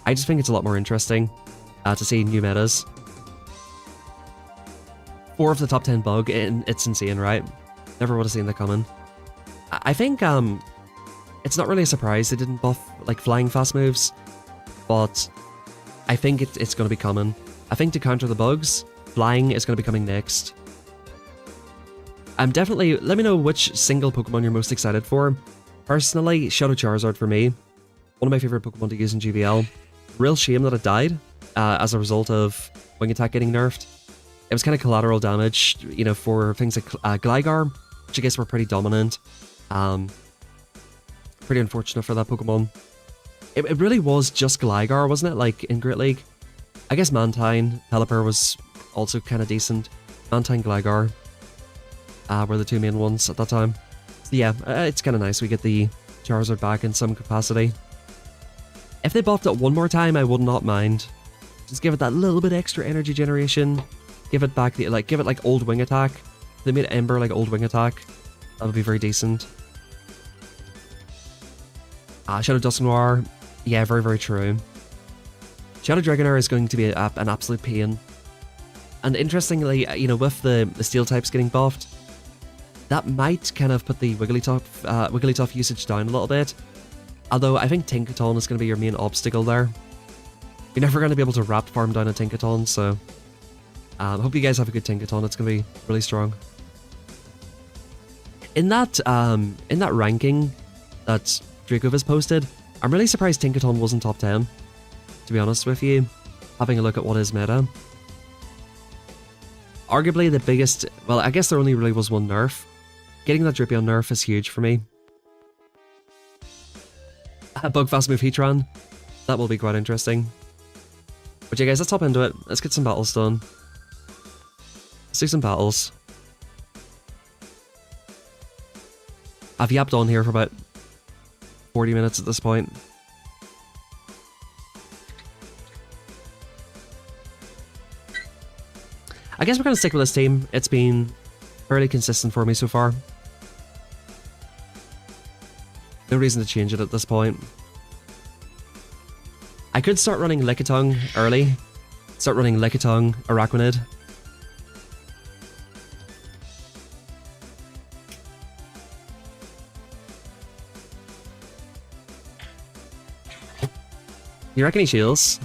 I just think it's a lot more interesting to see new metas. 4 of the top 10 bug, it's insane, right? Never would have seen that coming. I think it's not really a surprise they didn't buff like flying fast moves, but I think it's going to be coming. I think to counter the bugs, flying is going to be coming next. Definitely, let me know which single Pokemon you're most excited for. Personally, Shadow Charizard for me. One of my favourite Pokemon to use in GBL. Real shame that it died as a result of Wing Attack getting nerfed. It was kind of collateral damage, you know, for things like Gligar, which I guess were pretty dominant. Pretty unfortunate for that Pokemon. It really was just Gligar, wasn't it? Like, in Great League. I guess Mantine, Pelipper was also kind of decent. Mantine, Gligar were the two main ones at that time. So yeah, it's kind of nice we get the Charizard back in some capacity. If they buffed it one more time, I would not mind. Just give it that little bit extra energy generation. Give it back give it like old Wing Attack. They made Ember like old Wing Attack. That would be very decent. Shadow Dusknoir. Yeah, very, very true. Shadow Dragonair is going to be an absolute pain. And interestingly, you know, with the Steel types getting buffed, that might kind of put the Wigglytuff usage down a little bit. Although I think Tinkaton is going to be your main obstacle there. You're never going to be able to wrap farm down a Tinkaton, so... hope you guys have a good Tinkaton, it's going to be really strong. In that ranking that Draco has posted, I'm really surprised Tinkaton wasn't top 10, to be honest with you, having a look at what is meta. Arguably the biggest... Well, I guess there only really was one nerf. Getting that Drippy on nerf is huge for me. Bug fast move Heatran. That will be quite interesting. But yeah guys, let's hop into it. Let's get some battles done. Let's do some battles. I've yapped on here for about 40 minutes at this point. I guess we're going to stick with this team. It's been fairly consistent for me so far. No reason to change it at this point. I could start running Lickitung early. Start running Lickitung, Araquanid. You reckon he shields?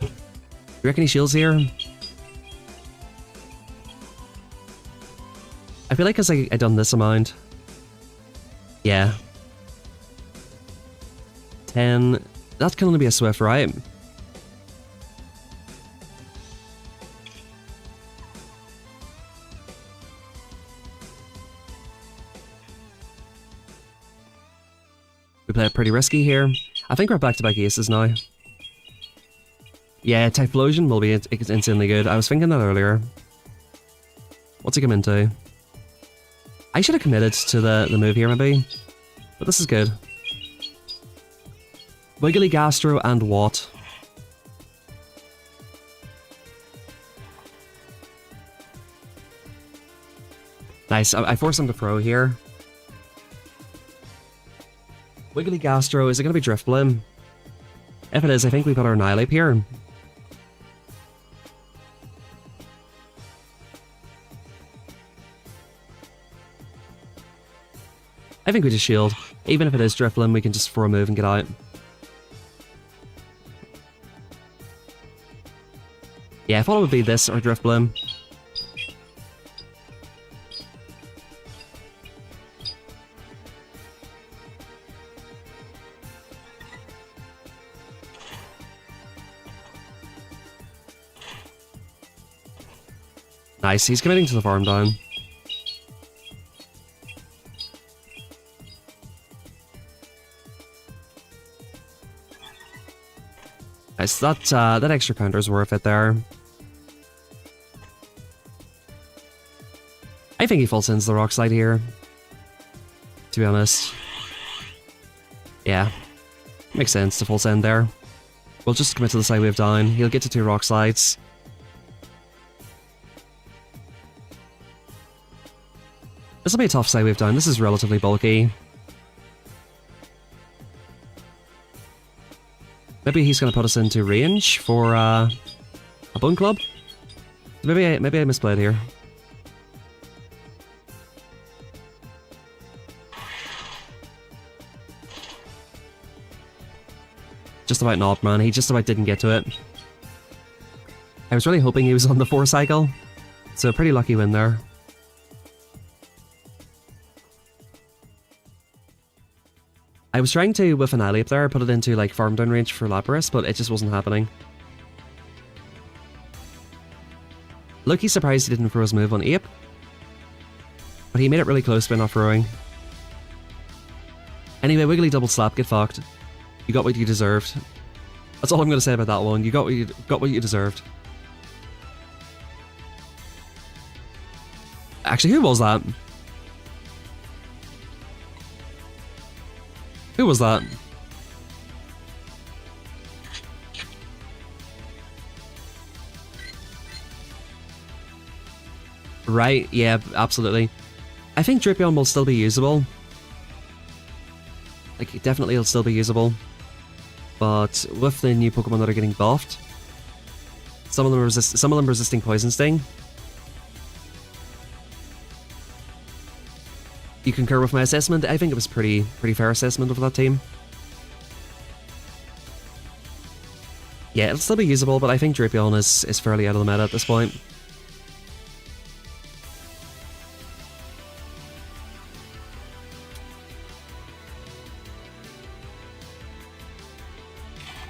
You reckon he shields here? I feel like because I done this amount. Yeah. 10. That can only be a Swift, right? We play it pretty risky here. I think we're back-to-back aces now. Yeah, Typhlosion will be insanely good. I was thinking that earlier. What's he come into? I should have committed to the move here maybe. But this is good. Wiggly Gastro and what? Nice, I forced him to throw here. Wiggly Gastro, is it going to be Drifblim? If it is, I think we put our Annihilape here. I think we just shield. Even if it is Drifloon, we can just throw a move and get out. Yeah, I thought it would be this or Drifloon. Nice, he's committing to the farm down. Nice, that extra counter's worth it there. I think he full sends the Rock Slide here, to be honest. Yeah, makes sense to full send there. We'll just commit to the side wave down. He'll get to 2 Rock Slides. This will be a tough side wave down. This is relatively bulky. Maybe he's going to put us into range for a Bone Club. Maybe I misplayed here. Just about not, man. He just about didn't get to it. I was really hoping he was on the 4 cycle. So pretty lucky win there. I was trying to, with an alley up there, put it into like farm down range for Lapras, but it just wasn't happening. Loki surprised he didn't throw his move on Ape. But he made it really close by not throwing. Anyway, Wiggly double slap, get fucked. You got what you deserved. That's all I'm going to say about that one. You got what you deserved. Actually, who was that? Who was that? Right, yeah, absolutely. I think Drapion will still be usable. Like, definitely it'll still be usable. But with the new Pokemon that are getting buffed, some of them resisting Poison Sting. You concur with my assessment? I think it was pretty fair assessment of that team. Yeah, it'll still be usable, but I think Drapion is fairly out of the meta at this point.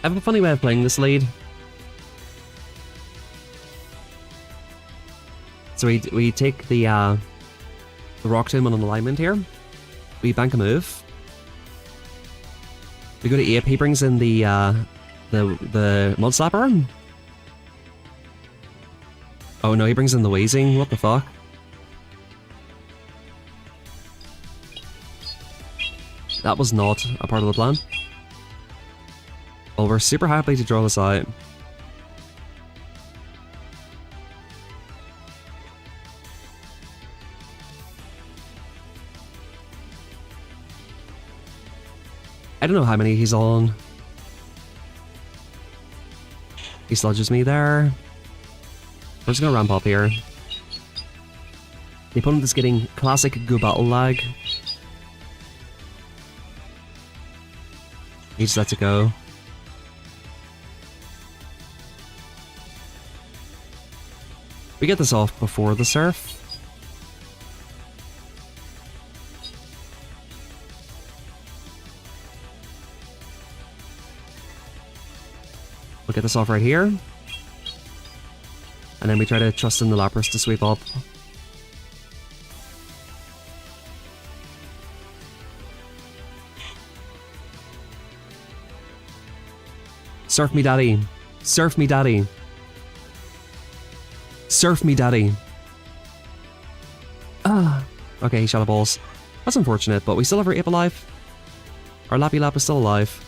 I have a funny way of playing this lead. So we take the Rock Tomb on an alignment here. We bank a move. We go to Ape. He brings in the Mud Slapper. Oh no, he brings in the Wheezing. What the fuck? That was not a part of the plan. Well, we're super happy to draw this out. I don't know how many he's on. He sludges me there. We're just gonna ramp up here. The opponent is getting classic Go Battle lag. He just lets it go. We get this off before the surf. We'll get this off right here. And then we try to trust in the Lapras to sweep up. Surf me daddy. Surf me daddy. Surf me daddy. Ah. Okay, he shot a balls. That's unfortunate, but we still have our Ape alive. Our Lappy Lap is still alive.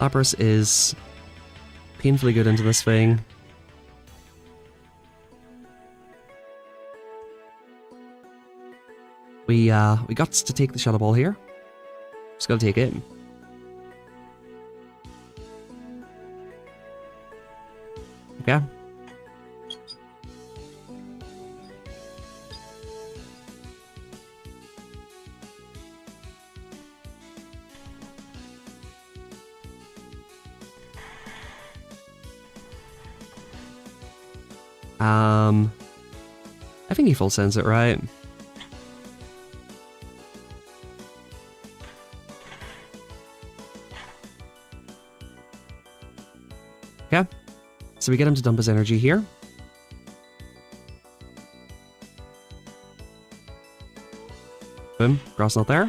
Lapras is painfully good into this thing. We got to take the Shadow Ball here. Just gotta take it. Okay. I think he full sends it, right? Okay. So we get him to dump his energy here. Boom. Grass not there.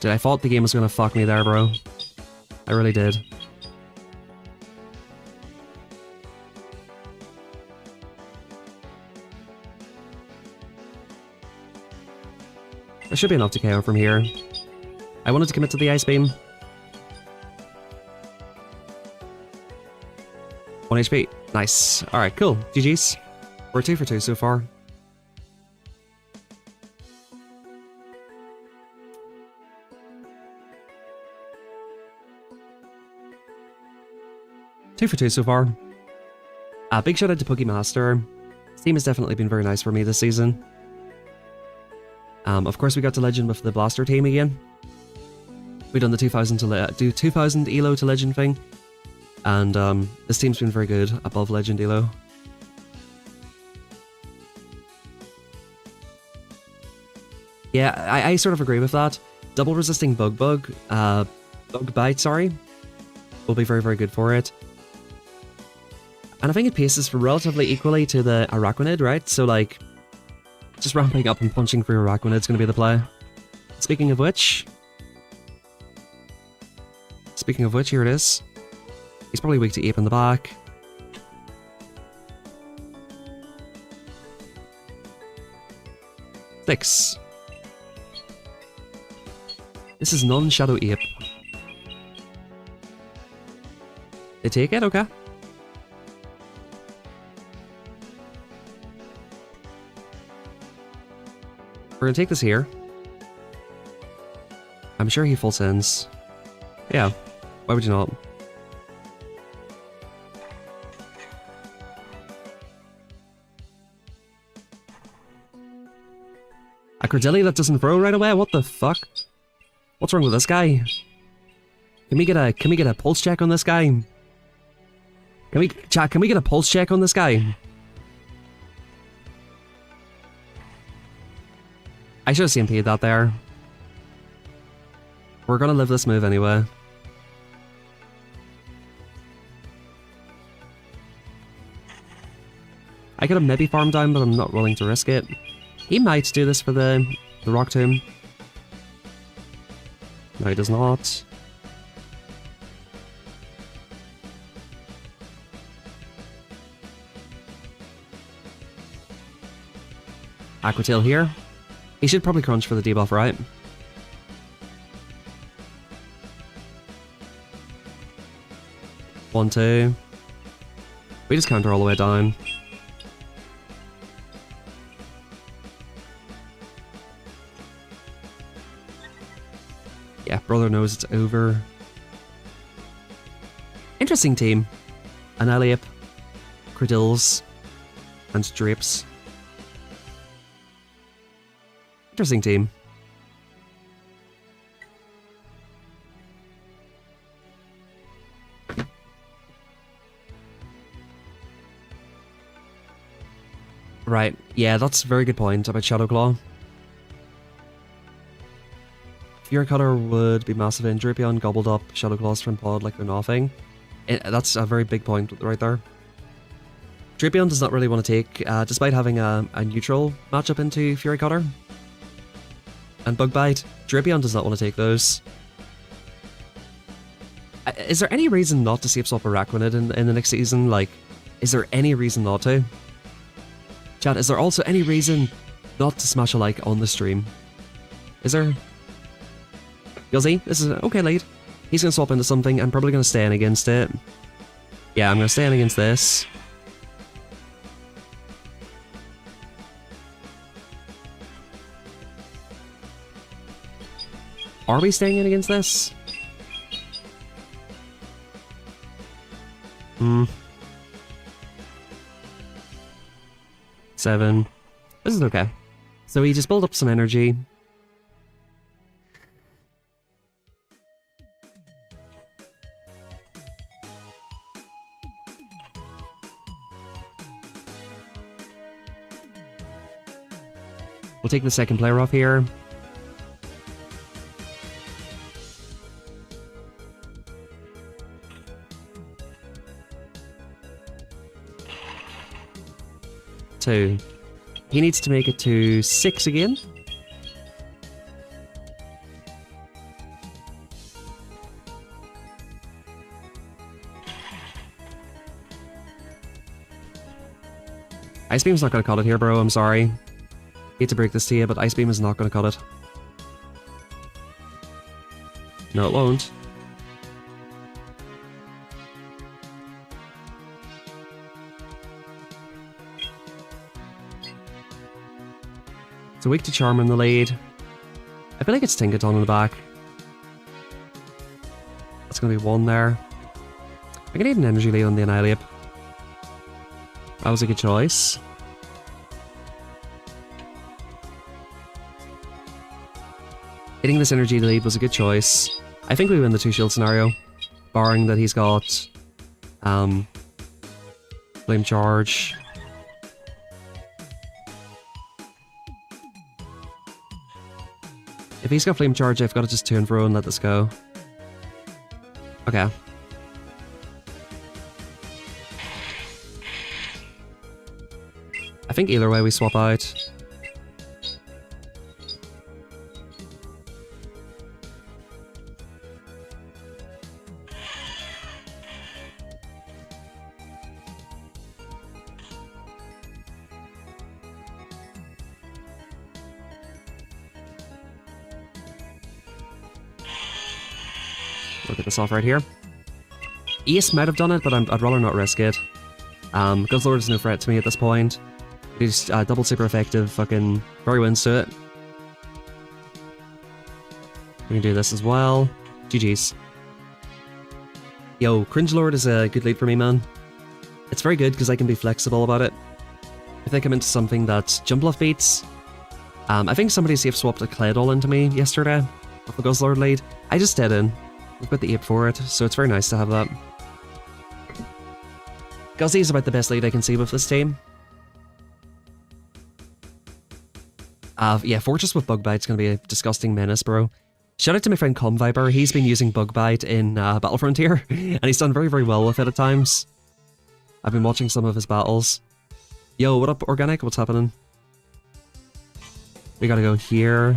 Dude, I thought the game was gonna fuck me there, bro. I really did. There should be enough to KO from here. I wanted to commit to the Ice Beam. 1 HP. Nice. Alright, cool. GG's. We're 2 for 2 so far. Two for 2 so far. Big shout out to Pokemaster. This team has definitely been very nice for me this season. Of course we got to Legend with the Blaster team again. We done the 2000 Elo to Legend thing. And this team's been very good above Legend Elo. Yeah, I sort of agree with that. Double resisting Bug Bite, sorry, will be very, very good for it. And I think it paces relatively equally to the Araquanid, right? So like, just ramping up and punching through Araquanid's gonna be the play. Speaking of which, here it is. He's probably weak to Ape in the back. Six. This is non-Shadow Ape. They take it? Okay. We're gonna take this here. I'm sure he full sends. Yeah, why would you not? A Cordilli that doesn't throw right away? What the fuck? What's wrong with this guy? Can we get a pulse check on this guy? Can we get a pulse check on this guy? I should have CMP'd that there. We're gonna live this move anyway. I could have maybe farmed down, but I'm not willing to risk it. He might do this for the Rock Tomb. No, he does not. Aqua Tail here. He should probably crunch for the debuff, right? One, two. We just counter all the way down. Yeah, brother knows it's over. Interesting team. Annihilape, Credills, and Drapes. Interesting team. Right, yeah, that's a very good point about Shadow Claw. Fury Cutter would be massive in Drapion, gobbled up Shadow Claws from Pod like they're nothing. That's a very big point right there. Drapion does not really want to take, despite having a neutral matchup into Fury Cutter and Bug Bite, Drapion does not want to take those. Is there any reason not to save swap Araquanid in the next season? Like, is there any reason not to? Chat, is there also any reason not to smash a like on the stream? Is there? Guzzy, this is an okay lead. He's going to swap into something. I'm probably going to stay in against it. Yeah, I'm going to stay in against this. Are we staying in against this? Hmm. 7. This is okay. So we just build up some energy. take the second player off here. Two. He needs to make it to 6 again. Ice Beam's not gonna cut it here, bro. I'm sorry. Hate to break this to you, but Ice Beam is not gonna cut it. No, it won't. It's a weak to Charm in the lead. I feel like it's Tinkaton in the back. That's gonna be 1 there. I'm gonna need an energy lead on the Annihilate. That was a good choice. Hitting this energy lead was a good choice. I think we win the 2-shield scenario, barring that he's got Flame Charge. If he's got Flame Charge, I've got to just to and fro and let this go. Okay. I think either way we swap out. We'll get this off right here. Ace might have done it, but I'd rather not risk it. Guzzlord is no threat to me at this point. He's double super effective, fucking very wins to it. We can do this as well. GG's. Yo, Cringe Lord is a good lead for me, man. It's very good because I can be flexible about it. If I come into something that Jump Bluff beats, I think somebody safe swapped a Claydol into me yesterday with the Guzzlord lead. I just stayed in. We've got the ape for it, so it's very nice to have that. Guzzy is about the best lead I can see with this team. Yeah, Fortress with Bug Bite's gonna be a disgusting menace, bro. Shout out to my friend Comviber, he's been using Bug Bite in Battlefront here, and he's done very, very well with it at times. I've been watching some of his battles. Yo, what up, Organic? What's happening? We gotta go here.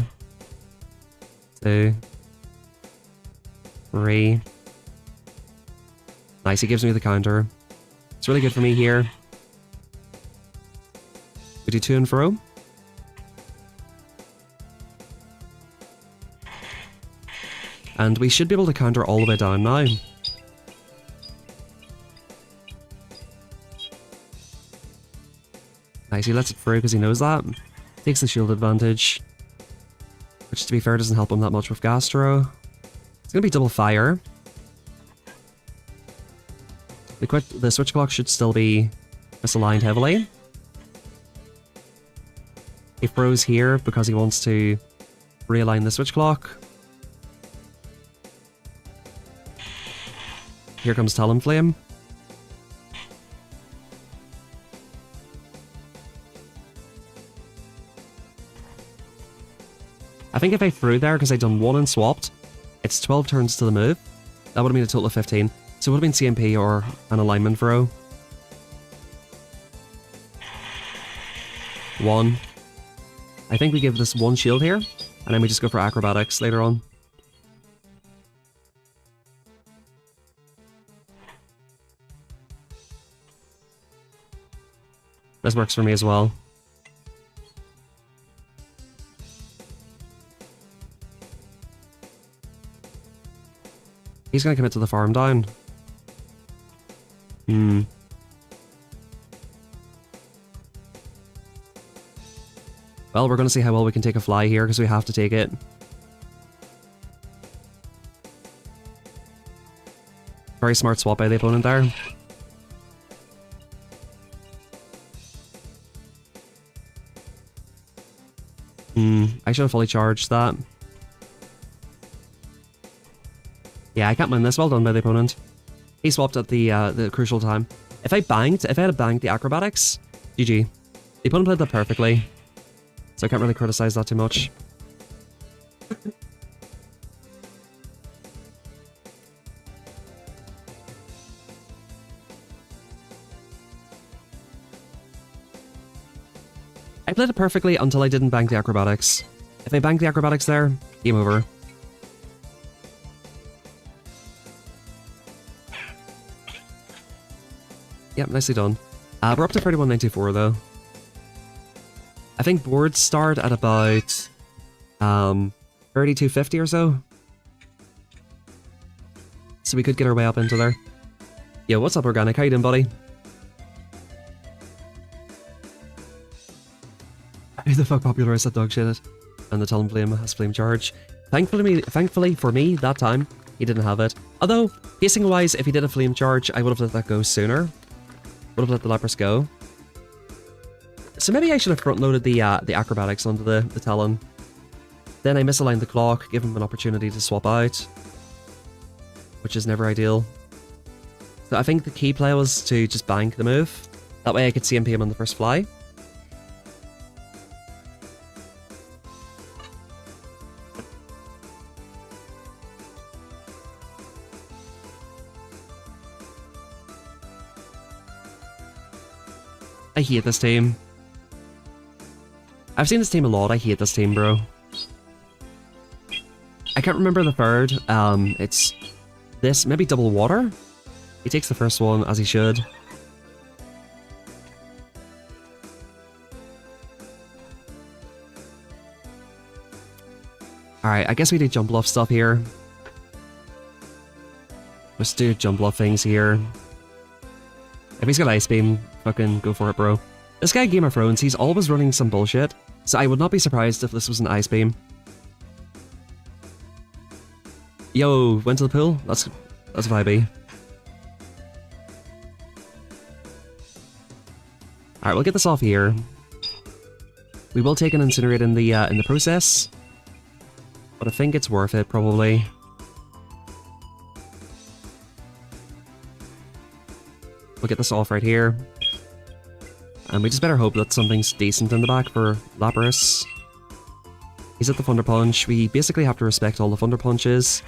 2. 3. Nice, he gives me the counter. It's really good for me here. We do to and fro. And we should be able to counter all the way down now. Nice, he lets it through because he knows that. Takes the shield advantage. Which, to be fair, doesn't help him that much with Gastro. It's gonna be double fire. The switch clock should still be misaligned heavily. He froze here because he wants to realign the switch clock. Here comes Talonflame. I think if I threw there because I'd done 1 and swapped, it's 12 turns to the move. That would have been a total of 15. So it would have been CMP or an alignment throw. 1. I think we give this 1 shield here, and then we just go for acrobatics later on. This works for me as well. He's gonna commit to the farm down. Well, we're gonna see how well we can take a fly here, because we have to take it. Very smart swap by the opponent there. I should have fully charged that. Yeah, I can't win this. Well done by the opponent. He swapped at the crucial time. If I had banged the acrobatics, GG. The opponent played that perfectly. so I can't really criticize that too much. I played it perfectly until I didn't bank the acrobatics. If I banked the acrobatics there, game over. Yep, nicely done. We're up to 3194 though. I think boards start at about 3250 or so. So we could get our way up into there. Yo, what's up, Organic? How you doing, buddy? Who the fuck popularized that dog shit? And the Talonflame has Flame Charge. Thankfully for me, that time, he didn't have it. Although, pacing-wise, if he did a Flame Charge, I would have let that go sooner. Would have let the Lapras go. So maybe I should have front-loaded the acrobatics onto the Talon. Then I misaligned the clock, give him an opportunity to swap out. Which is never ideal. So I think the key play was to just bank the move. That way I could CMP him on the first fly. I hate this team. I've seen this team a lot, I hate this team, bro. I can't remember the third, it's this, maybe double water? He takes the first one, as he should. Alright, I guess we do jump bluff stuff here. Let's do jump bluff things here. If he's got Ice Beam, fucking go for it, bro. This guy, Game of Thrones, he's always running some bullshit, so I would not be surprised if this was an Ice Beam. Yo, went to the pool? That's vibey. Alright, we'll get this off here. We will take an Incinerate in the process, but I think it's worth it, probably. We'll get this off right here. And we just better hope that something's decent in the back for Lapras. He's at the Thunder Punch. We basically have to respect all the Thunder Punches.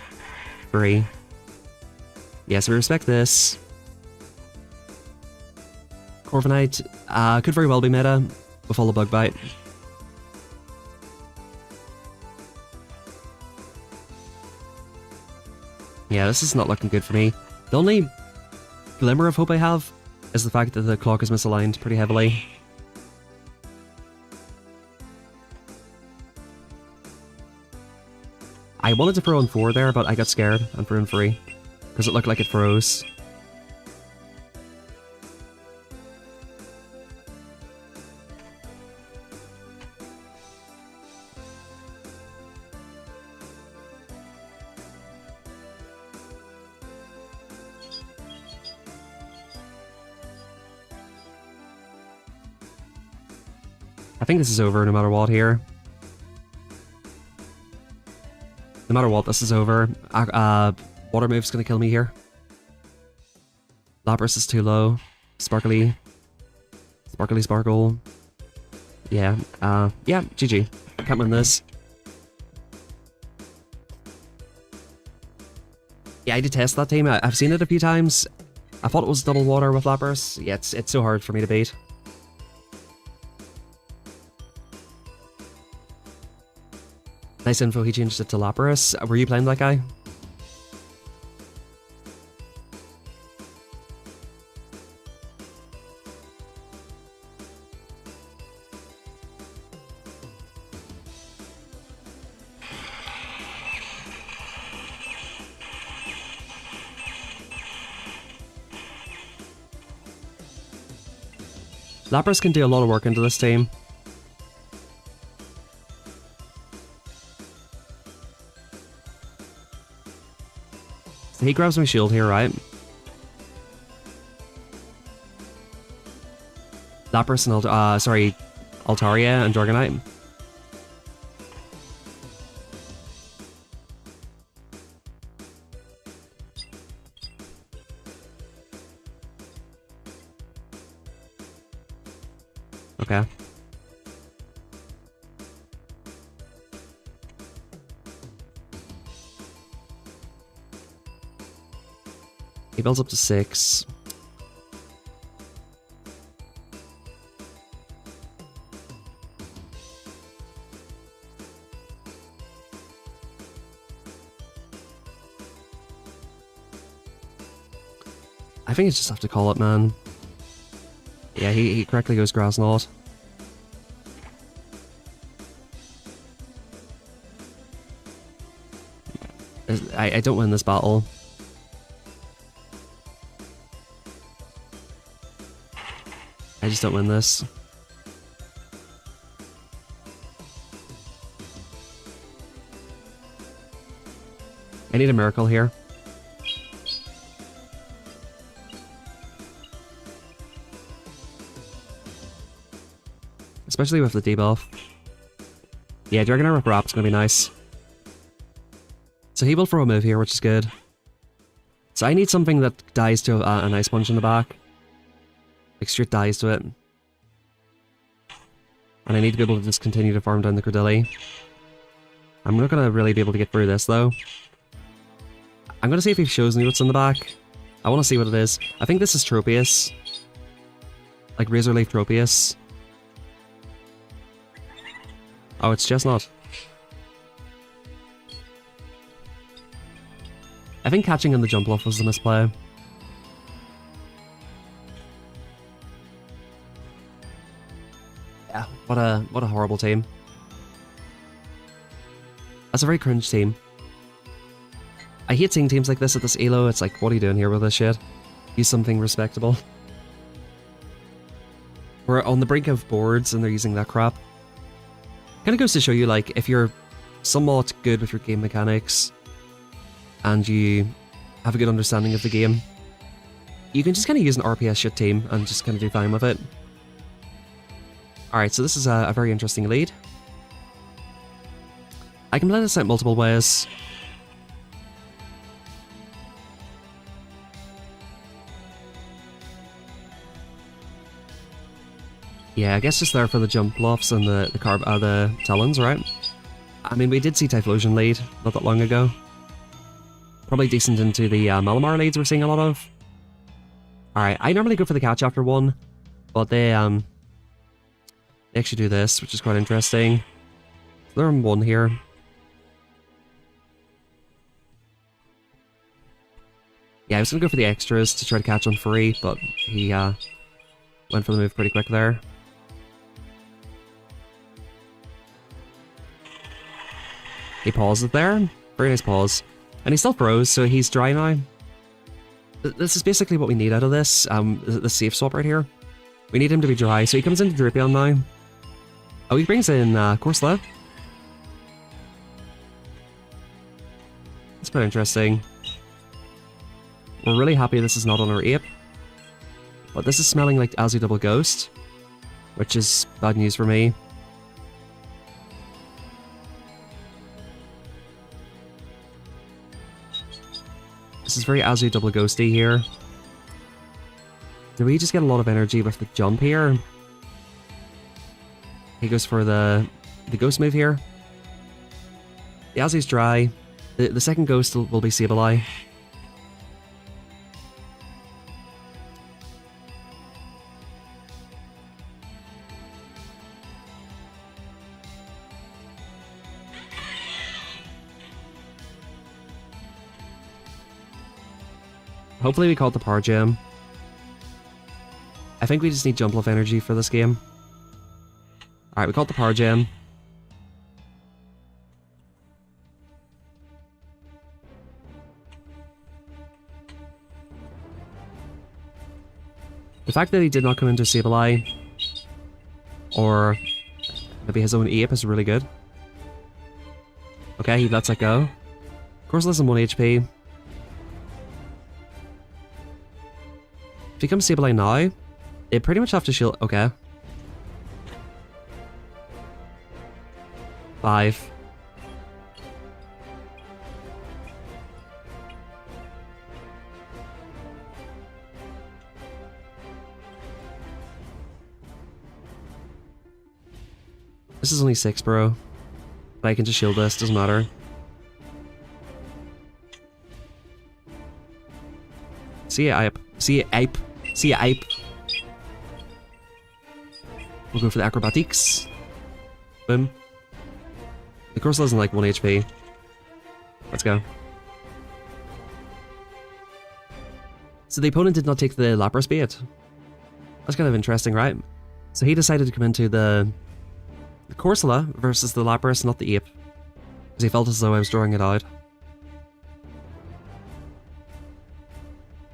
Free. Yes, we respect this. Corviknight could very well be meta with all the Bug Bite. Yeah, this is not looking good for me. The only glimmer of hope I have is the fact that the clock is misaligned pretty heavily. I wanted to throw in 4 there, but I got scared and threw in 3, because it looked like it froze. I think this is over no matter what here. No matter what, this is over. Water move's gonna kill me here. Lapras is too low. Sparkly. Sparkly Sparkle. Yeah, yeah, GG. Can't win this. Yeah, I detest that team. I've seen it a few times. I thought it was double water with Lapras. Yeah, it's so hard for me to beat. Nice info, he changed it to Lapras. Were you playing that guy? Lapras can do a lot of work into this team. So he grabs my shield here, right? Lapras and Altaria and Dragonite. Okay. He builds up to 6. I think I just have to call it, man. Yeah, he correctly goes Grass Knot. I don't win this battle. I just don't win this. I need a miracle here. Especially with the debuff. Yeah, Dragonite Rap's gonna be nice. So he will throw a move here, which is good. So I need something that dies to an Ice Punch in the back. Like straight dies to it. And I need to be able to just continue to farm down the Credilli. I'm not gonna really be able to get through this though. I'm gonna see if he shows me what's in the back. I wanna see what it is. I think this is Tropius. Like Razor Leaf Tropius. Oh, it's Chestnut. I think catching in the jump bluff was the misplay. Yeah, what a horrible team. That's a very cringe team. I hate seeing teams like this at this elo. It's like, what are you doing here with this shit? Use something respectable. We're on the brink of boards and they're using that crap. Kind of goes to show you, like, if you're somewhat good with your game mechanics and you have a good understanding of the game, you can just kind of use an RPS shit team and just kind of do fine with it. Alright, so this is a very interesting lead. I can play this out multiple ways. Yeah, I guess just there for the jump bluffs and the talons, right? I mean, we did see Typhlosion lead not that long ago. Probably decent into the Malamar leads we're seeing a lot of. Alright, I normally go for the catch after one, but they actually do this, which is quite interesting. They're on 1 here. Yeah, I was gonna go for the extras to try to catch on free, but he went for the move pretty quick there. He paused it there. Very nice pause. And he still froze, so he's dry now. This is basically what we need out of this, the safe swap right here. We need him to be dry, so he comes into Drapion now. Oh, he brings in Corsola. That's quite interesting. We're really happy this is not on our ape. But this is smelling like Azu Double Ghost, which is bad news for me. This is very Azu Double Ghosty here. Do we just get a lot of energy with the jump here? He goes for the ghost move here. The Azu's dry. The second ghost will be Sableye. Hopefully we caught the Power Gem. I think we just need Jump Bluff energy for this game. Alright, we caught the Power Gem. The fact that he did not come into Sableye, or maybe his own ape, is really good. Okay, he lets it go. Of course, less than 1 HP. If he comes Sableye now, they pretty much have to shield. Okay. 5. This is only 6, bro. But I can just shield this, doesn't matter. See ya, ape. See ya, ape. See ya, ape. We'll go for the acrobatics. Boom. The Corsola is like 1 HP. Let's go. So the opponent did not take the Lapras bait. That's kind of interesting, right? So he decided to come into the Corsola versus the Lapras, not the ape. Because he felt as though I was drawing it out.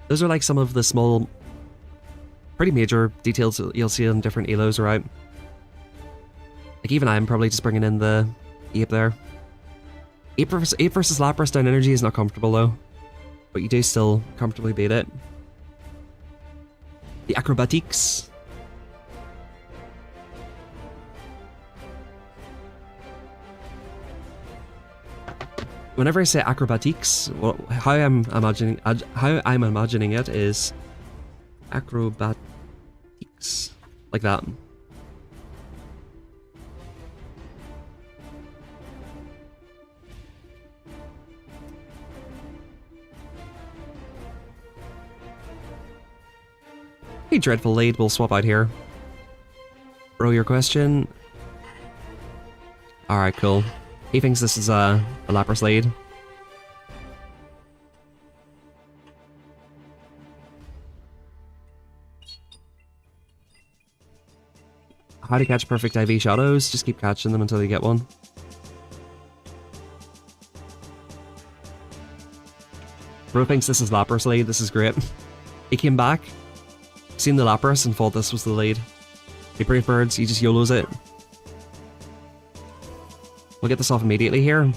Those are like some of the small, pretty major details that you'll see in different elos, right? Like even I'm probably just bringing in the ape there. Ape versus Lapras down energy is not comfortable though. But you do still comfortably beat it. The acrobatics. Whenever I say acrobatics, well, how I'm imagining it is acrobatics, like that. Hey, dreadful lead, we'll swap out here. Bro, your question? Alright, cool. He thinks this is a Lapras lead. How to catch perfect IV shadows? Just keep catching them until you get one. Bro thinks this is Lapras lead, this is great. He came back, seen the Lapras and thought this was the lead. Hey, Brave Birds, he just YOLOs it. We'll get this off immediately here.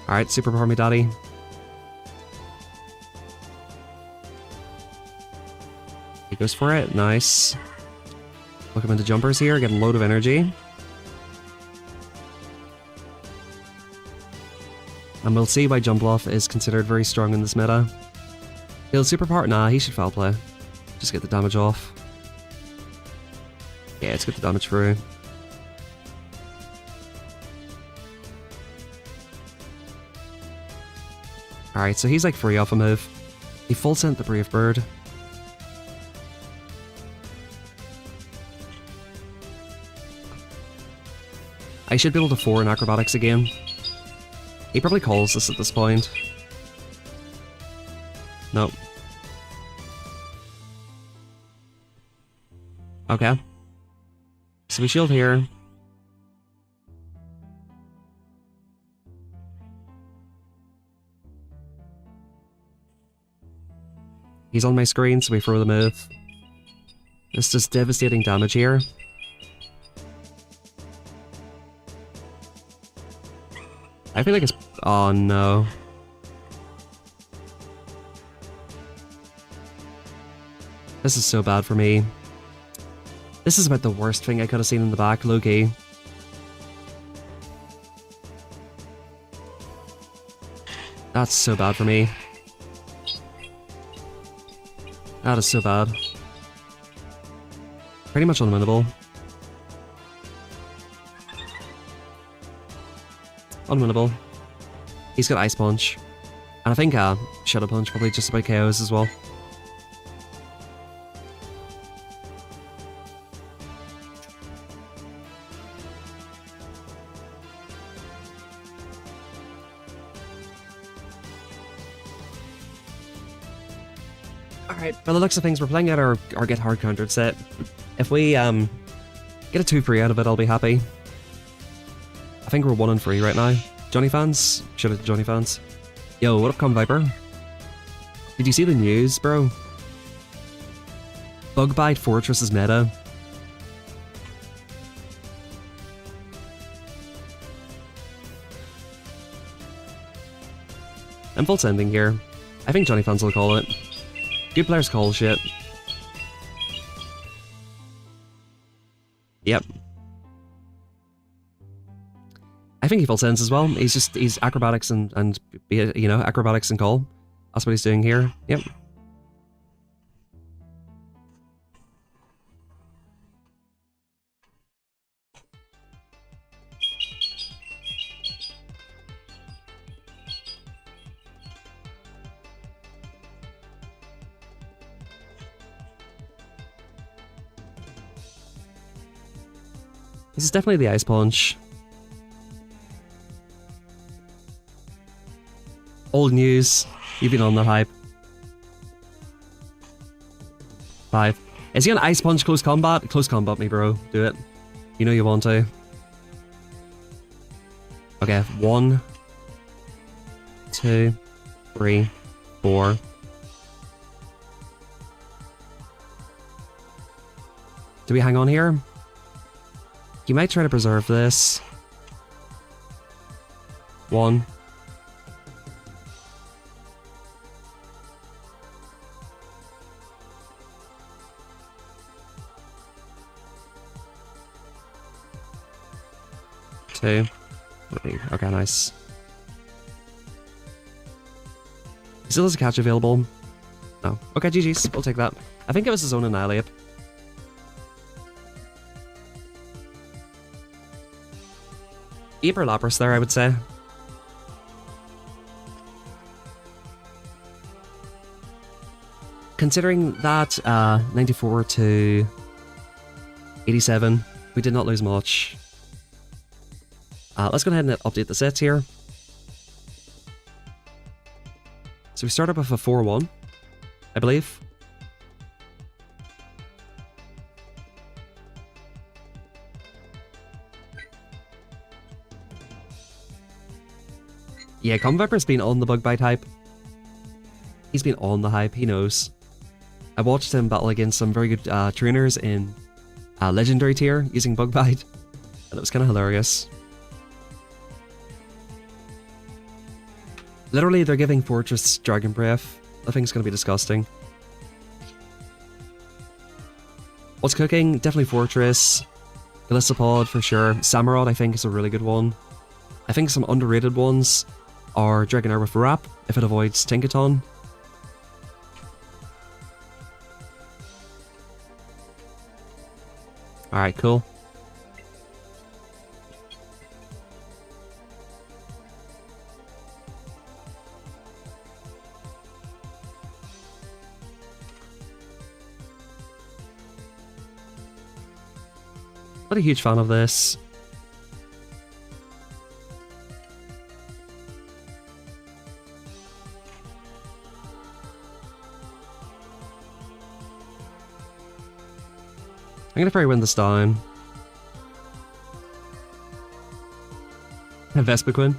Alright, superpower me, daddy. He goes for it, nice. Look him into jumpers here, getting a load of energy. And we'll see why Jump Off is considered very strong in this meta. He'll superpower? Nah, he should foul play. Just get the damage off. Yeah, let's get the damage through. Alright, so he's like free off a move. He full sent the Brave Bird. I should be able to 4 in acrobatics again. He probably calls this at this point. Nope. Okay. So we shield here. He's on my screen, so we throw the move. This does devastating damage here. I feel like it's... Oh no. This is so bad for me. This is about the worst thing I could have seen in the back, low-key. That's so bad for me. That is so bad. Pretty much unwinnable. Unwinnable. He's got Ice Punch. And I think Shadow Punch probably just about KOs as well. Alright, by the looks of things, we're playing out our Get Hard Countered set. If we get a 2-3 out of it, I'll be happy. I think we're 1-3 right now. Johnny fans? Shout out to Johnny fans. Yo, what up, Com Viper? Did you see the news, bro? Bug Bite Fortress is meta. I'm full sending here. I think Johnny fans will call it. Good players call shit. Yep. I think he full sends as well. He's acrobatics and you know, acrobatics and call. That's what he's doing here. Yep. This is definitely the Ice Punch. Old news. You've been on that hype. 5. Is he on Ice Punch close combat? Close combat me, bro. Do it. You know you want to. Okay, 1, 2, 3, 4. Do we hang on here? You might try to preserve this. 1. Two. 3. Okay, nice. Still has a catch available. No. Okay, GG's. We'll take that. I think it was his own Annihilate. Aper Lapras there, I would say. Considering that 94 to 87, we did not lose much. Let's go ahead and update the sets here. So we started with a 4-1, I believe. Yeah, Conviper's been on the Bug Bite hype. He's been on the hype, he knows. I watched him battle against some very good trainers in Legendary tier using Bug Bite, and it was kind of hilarious. Literally, they're giving Fortress Dragon Breath. I think it's going to be disgusting. What's cooking? Definitely Fortress. Galissapod for sure. Samurott I think is a really good one. I think some underrated ones are Dragonair with Wrap, if it avoids Tinkaton. Alright, cool. Not a huge fan of this. I'm gonna probably win this down. Vespiquen.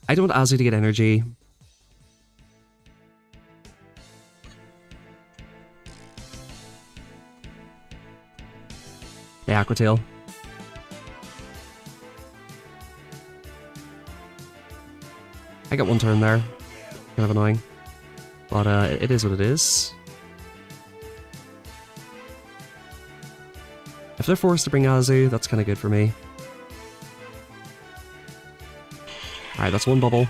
I don't want Azu to get energy. The Aqua Tail. I got one turn there. Kind of annoying. But it is what it is. If they're forced to bring Azu, that's kind of good for me. Alright, that's one bubble.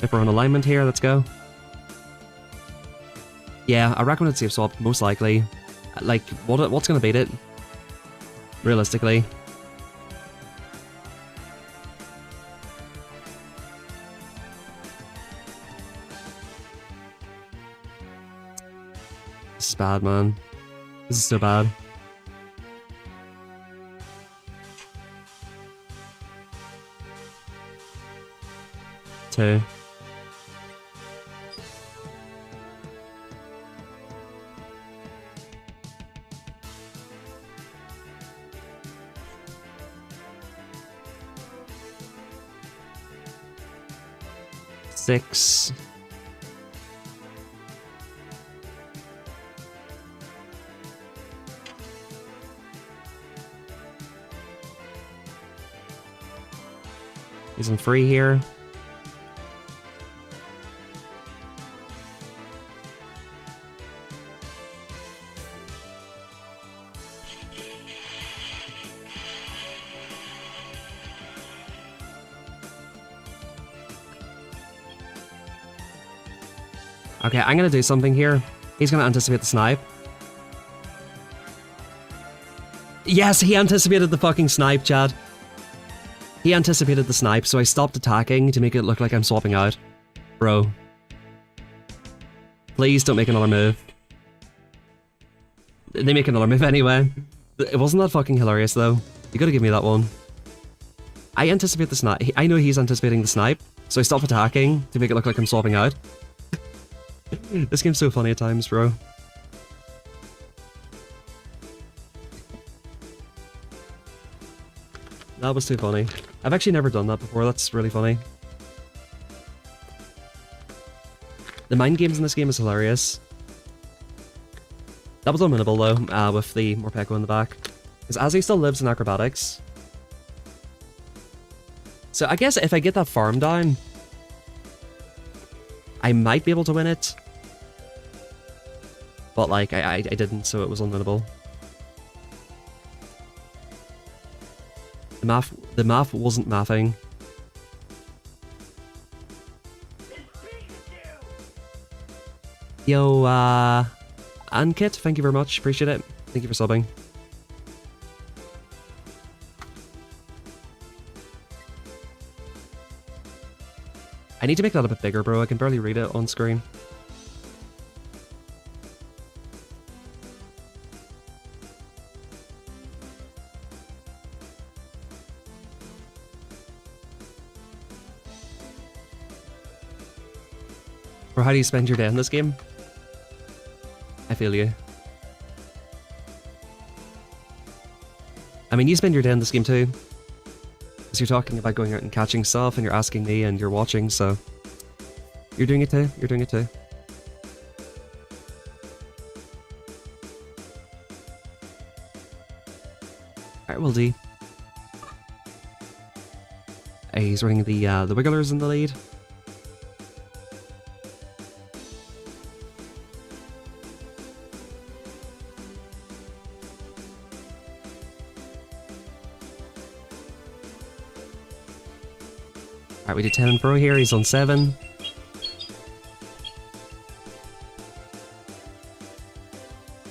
If we're on alignment here, let's go. Yeah, I reckon it's safe swap, most likely. Like, what's gonna beat it? Realistically. This is bad, man. This is so bad. Two. Six. Isn't free here. Okay, I'm gonna do something here. He's gonna anticipate the snipe. Yes, he anticipated the fucking snipe, Chad. He anticipated the snipe, so I stopped attacking to make it look like I'm swapping out. Bro. Please don't make another move. They make another move anyway. It wasn't that fucking hilarious though. You gotta give me that one. I anticipate the snipe. I know he's anticipating the snipe, so I stop attacking to make it look like I'm swapping out. This game's so funny at times, bro. That was too funny. I've actually never done that before, that's really funny. The mind games in this game is hilarious. That was unwinnable though, with the Morpeko in the back. Because Azzy still lives in acrobatics. So I guess if I get that farm down, I might be able to win it. But like, I didn't, so it was unwinnable. The math wasn't mathing. Yo, Ankit, thank you very much, appreciate it. Thank you for subbing. I need to make that a bit bigger, bro. I can barely read it on screen. Bro, how do you spend your day in this game? I feel you. I mean, you spend your day in this game too. Because you're talking about going out and catching stuff, and you're asking me, and you're watching, so... You're doing it too, you're doing it too. Alright, well, D. He's running the Wigglers in the lead. Alright, we did 10 in pro here, he's on 7.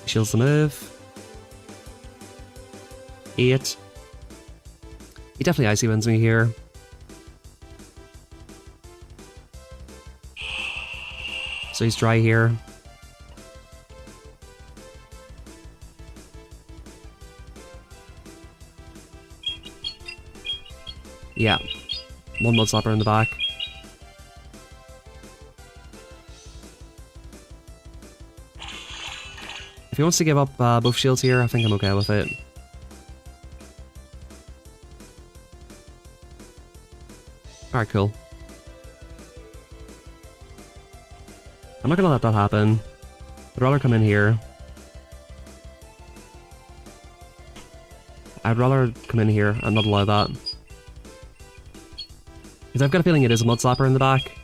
Shields the move. 8. He definitely icy wins me here. So he's dry here. Yeah. One mud slapper in the back. If he wants to give up both shields here, I think I'm okay with it. Alright, cool. I'm not gonna let that happen. I'd rather come in here. I'd rather come in here and not allow that. Because I've got a feeling it is a mud slapper in the back,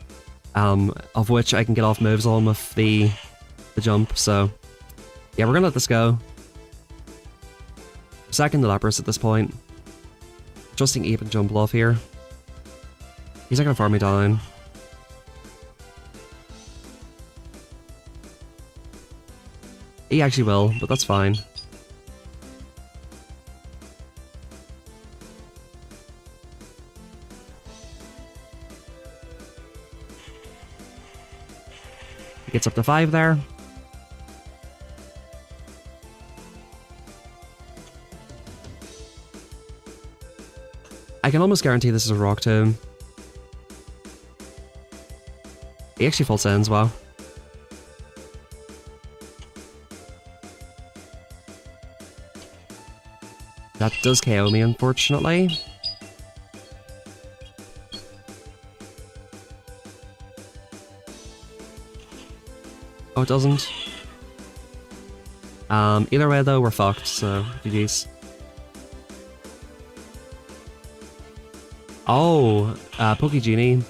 of which I can get off moves on with the jump, so... Yeah, we're gonna let this go. Sacking the Lapras at this point. Trusting Ape and jump off here. He's not gonna farm me down. He actually will, but that's fine. He gets up to 5 there. I can almost guarantee this is a Rock Tomb. He actually full sends, wow. That does KO me, unfortunately. Oh, it doesn't. Either way though, we're fucked, so GG's. Oh, Pokegenie.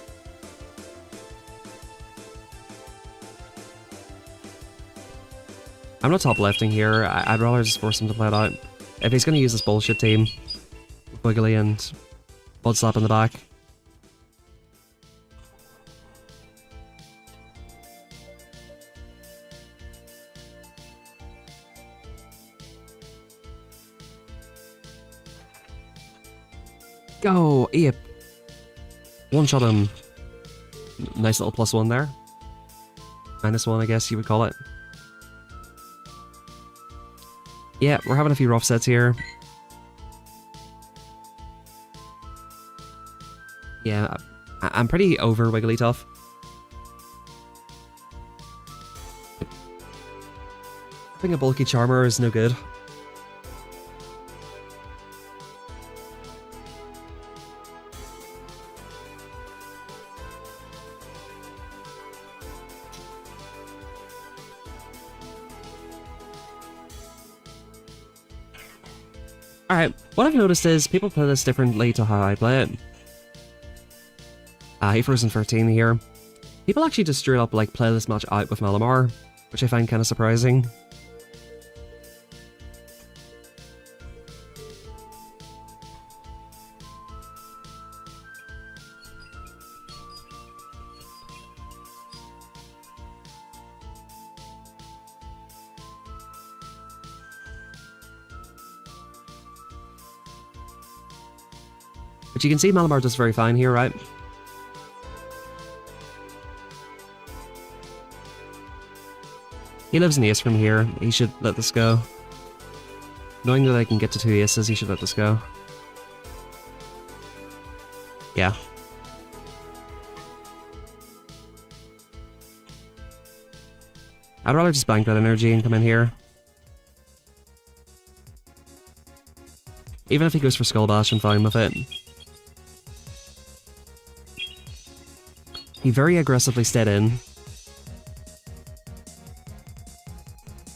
I'm not top lefting here. I'd rather just force him to play it out. If he's gonna use this bullshit team, Wiggly and Bud Slap in the back. One shot him. Nice little +1 there. -1, I guess you would call it. Yeah, we're having a few rough sets here. Yeah, I'm pretty over Wigglytuff. I think a bulky Charmer is no good. Alright, what I've noticed is people play this differently to how I play it. Hey Frozen 13 here. People actually just straight up like play this match out with Malamar, which I find kind of surprising. But you can see Malamar does very fine here, right? He lives an ace from here. He should let this go. Knowing that I can get to 2 aces, he should let this go. Yeah. I'd rather just bank that energy and come in here. Even if he goes for Skull Bash, I'm fine with it. He very aggressively stayed in.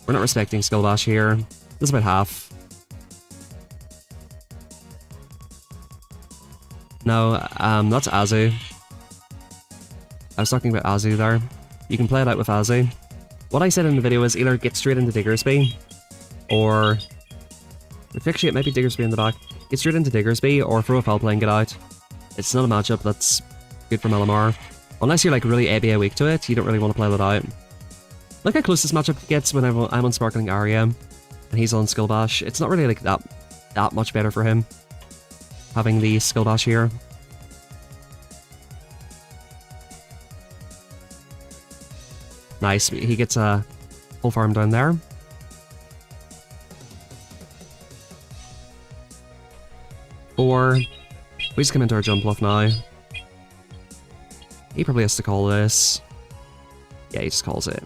We're not respecting Skull Bash here. This is about half. No, that's Azu. I was talking about Azu there. You can play it out with Azu. What I said in the video is either get straight into Diggersby, or... Actually, it might be Diggersby in the back. Get straight into Diggersby, or throw a foul play and get out. It's not a matchup that's good for Malamar. Unless you're like really ABA weak to it, you don't really want to play that out. Look how close this matchup gets when I'm on Sparkling Aria, and he's on Skull Bash. It's not really like that much better for him, having the Skull Bash here. Nice, he gets a full farm down there. Or we just come into our jump bluff now. He probably has to call this. Yeah, he just calls it.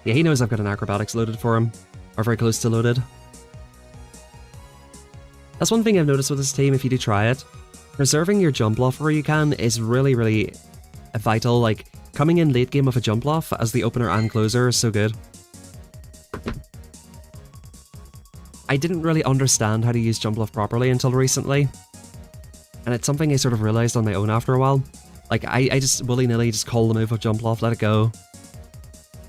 Yeah, he knows I've got an Acrobatics loaded for him, or very close to loaded. That's one thing I've noticed with this team, if you do try it. Reserving your jump bluff where you can is really, really vital. Like, coming in late game with a jump bluff as the opener and closer is so good. I didn't really understand how to use jump bluff properly until recently, and it's something I sort of realized on my own after a while. Like, I just willy-nilly just call the move with jump bluff, let it go.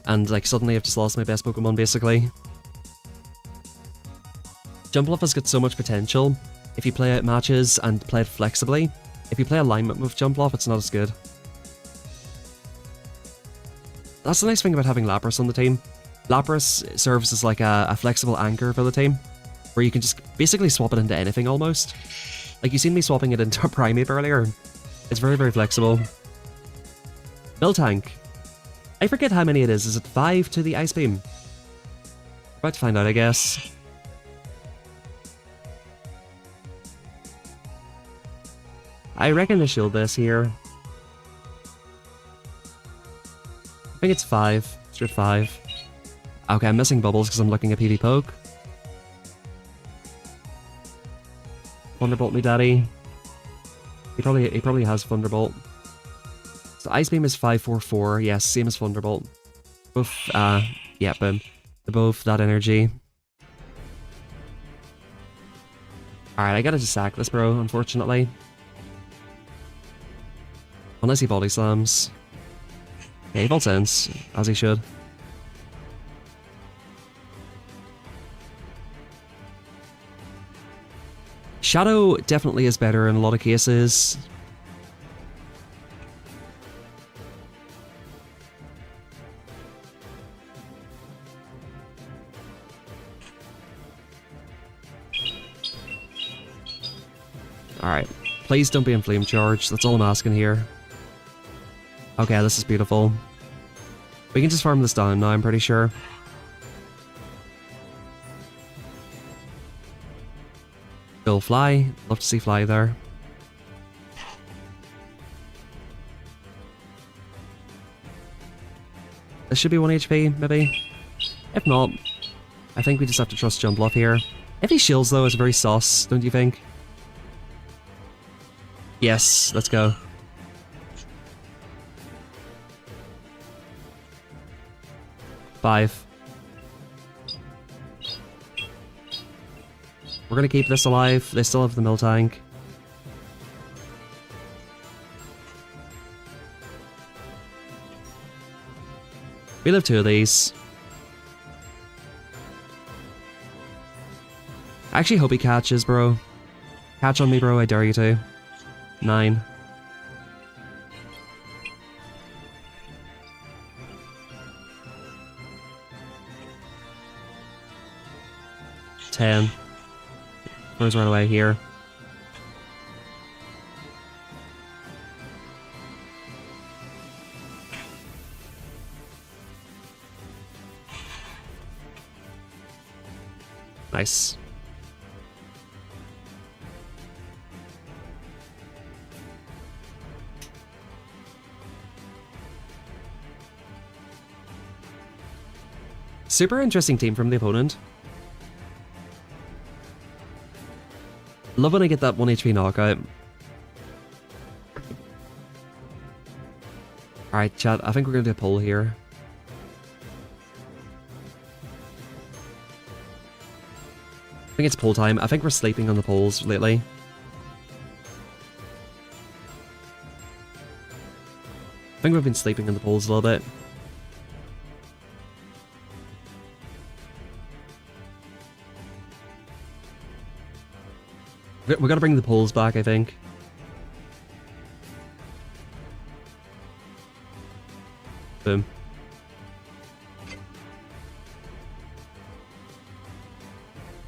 And like suddenly I've just lost my best Pokemon basically. Jump Bluff has got so much potential if you play out matches and play it flexibly. If you play alignment with Jump Bluff, it's not as good. That's the nice thing about having Lapras on the team. Lapras serves as like a flexible anchor for the team, where you can just basically swap it into anything almost. Like you seen me swapping it into a Primeape earlier. It's very, very flexible. Miltank. I forget how many it is. Is it 5 to the Ice Beam? About to find out, I guess. I reckon they shield this here. I think it's 5. Straight 5. Okay, I'm missing bubbles because I'm looking at PV Poke. Thunderbolt me, daddy. He probably has Thunderbolt. So Ice Beam is 544, yes, same as Thunderbolt. Both, yeah, boom. They're both that energy. Alright, I gotta just sack this, bro, unfortunately. Unless he body slams. Yeah, he vaults ends, as he should. Shadow definitely is better in a lot of cases. Alright. Please don't be in Flame Charge. That's all I'm asking here. Okay, this is beautiful. We can just farm this down now, I'm pretty sure. Go Fly. Love to see Fly there. This should be 1 HP, maybe. If not, I think we just have to trust Jump Bluff here. If he shields though, it's very sus, don't you think? Yes, let's go. Five. We're gonna keep this alive. They still have the mill tank. We live 2 of these. I actually hope he catches, bro. Catch on me, bro. I dare you to. 9. $10. Throws right away here. Nice. Super interesting team from the opponent. Love when I get that 1 HP knockout. Alright, chat, I think we're gonna do a poll here. I think it's poll time. I think we're sleeping on the polls lately. I think we've been sleeping on the polls a little bit. We gotta bring the polls back, I think. Boom.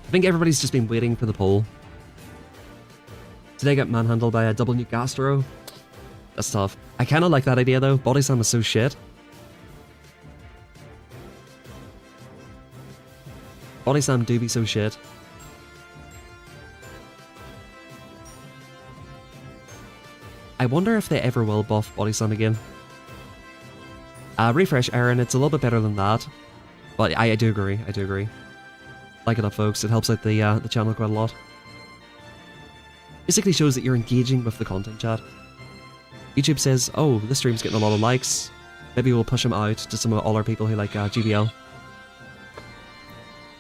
I think everybody's just been waiting for the poll. Did I get manhandled by a double nuke Gastro? That's tough. I kinda like that idea though. Body Slam is so shit. Body Slam do be so shit. I wonder if they ever will buff Body Slam again. Refresh Aaron, it's a little bit better than that. But I do agree, I do agree. Like it up, folks, it helps out the channel quite a lot. Basically shows that you're engaging with the content, chat. YouTube says, oh, this stream's getting a lot of likes. Maybe we'll push him out to some of all our people who like GBL.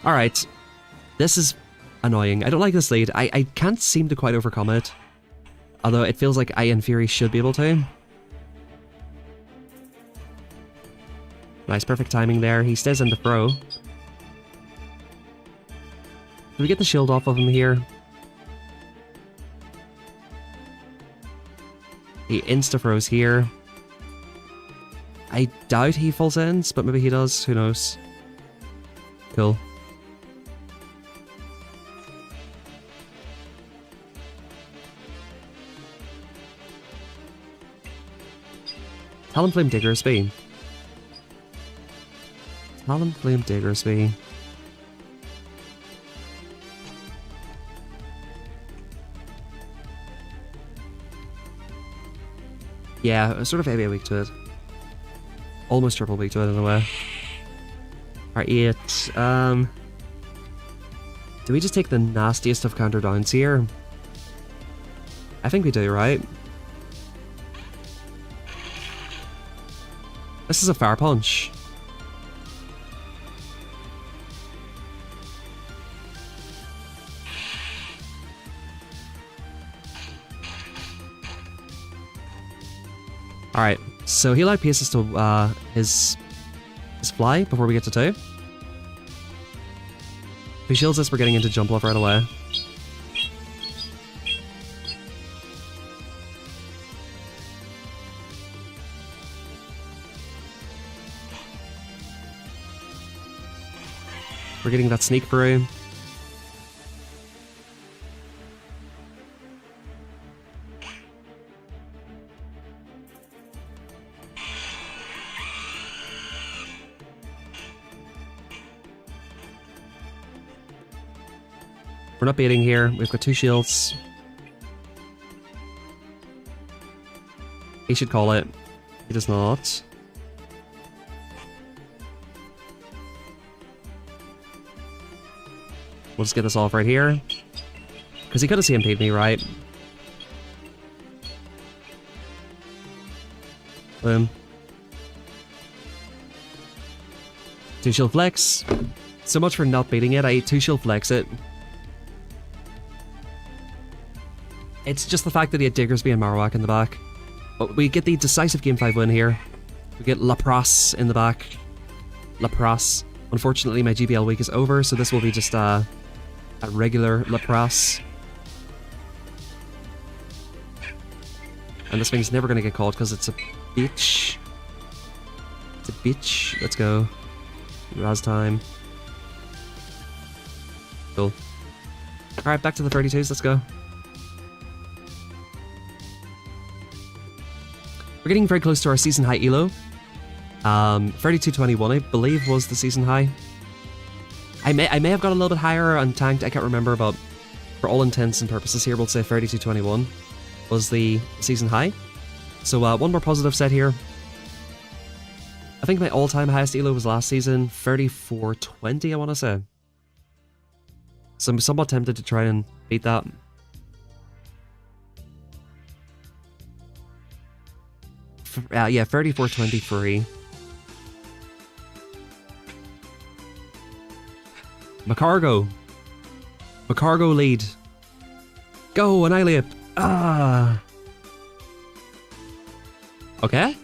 Alright. This is annoying. I don't like this lead. I can't seem to quite overcome it. Although it feels like I, in theory, should be able to. Nice, perfect timing there. He stays in the throw. Do we get the shield off of him here? He insta-throws here. I doubt he full sends, but maybe he does. Who knows? Cool. Talonflame Diggersby. Talonflame Diggersby. Yeah, sort of maybe a week to it. Almost triple week to it in a way. Alright, 8. Do we just take the nastiest of counter downs here? I think we do, right? This is a Fire Punch. Alright, so he'll outpace us to his fly before we get to 2. If he shields us, we're getting into Jump Bluff right away. We're getting that sneak through. We're not baiting here. We've got 2 shields. He should call it. He does not. We'll just get this off right here. Because he could have CMP'd me, right? Boom. 2 shield flex. So much for not beating it. I 2 shield flex it. It's just the fact that he had Diggersby and Marowak in the back. But we get the decisive Game 5 win here. We get Lapras in the back. Lapras. Unfortunately, my GBL week is over, so this will be just a regular Lapras. And this thing's never going to get caught because it's a bitch. It's a bitch. Let's go. Raz time. Cool. Alright, back to the 32s. Let's go. We're getting very close to our season high elo. 3221, I believe, was the season high. I may have got a little bit higher on tanked, I can't remember, but for all intents and purposes here, we'll say 3221 was the season high. So one more positive set here. I think my all-time highest elo was last season, 3420, I want to say. So I'm somewhat tempted to try and beat that. Yeah, 3423. Macargo. Macargo lead. Go, Annihilate. Ah. Okay.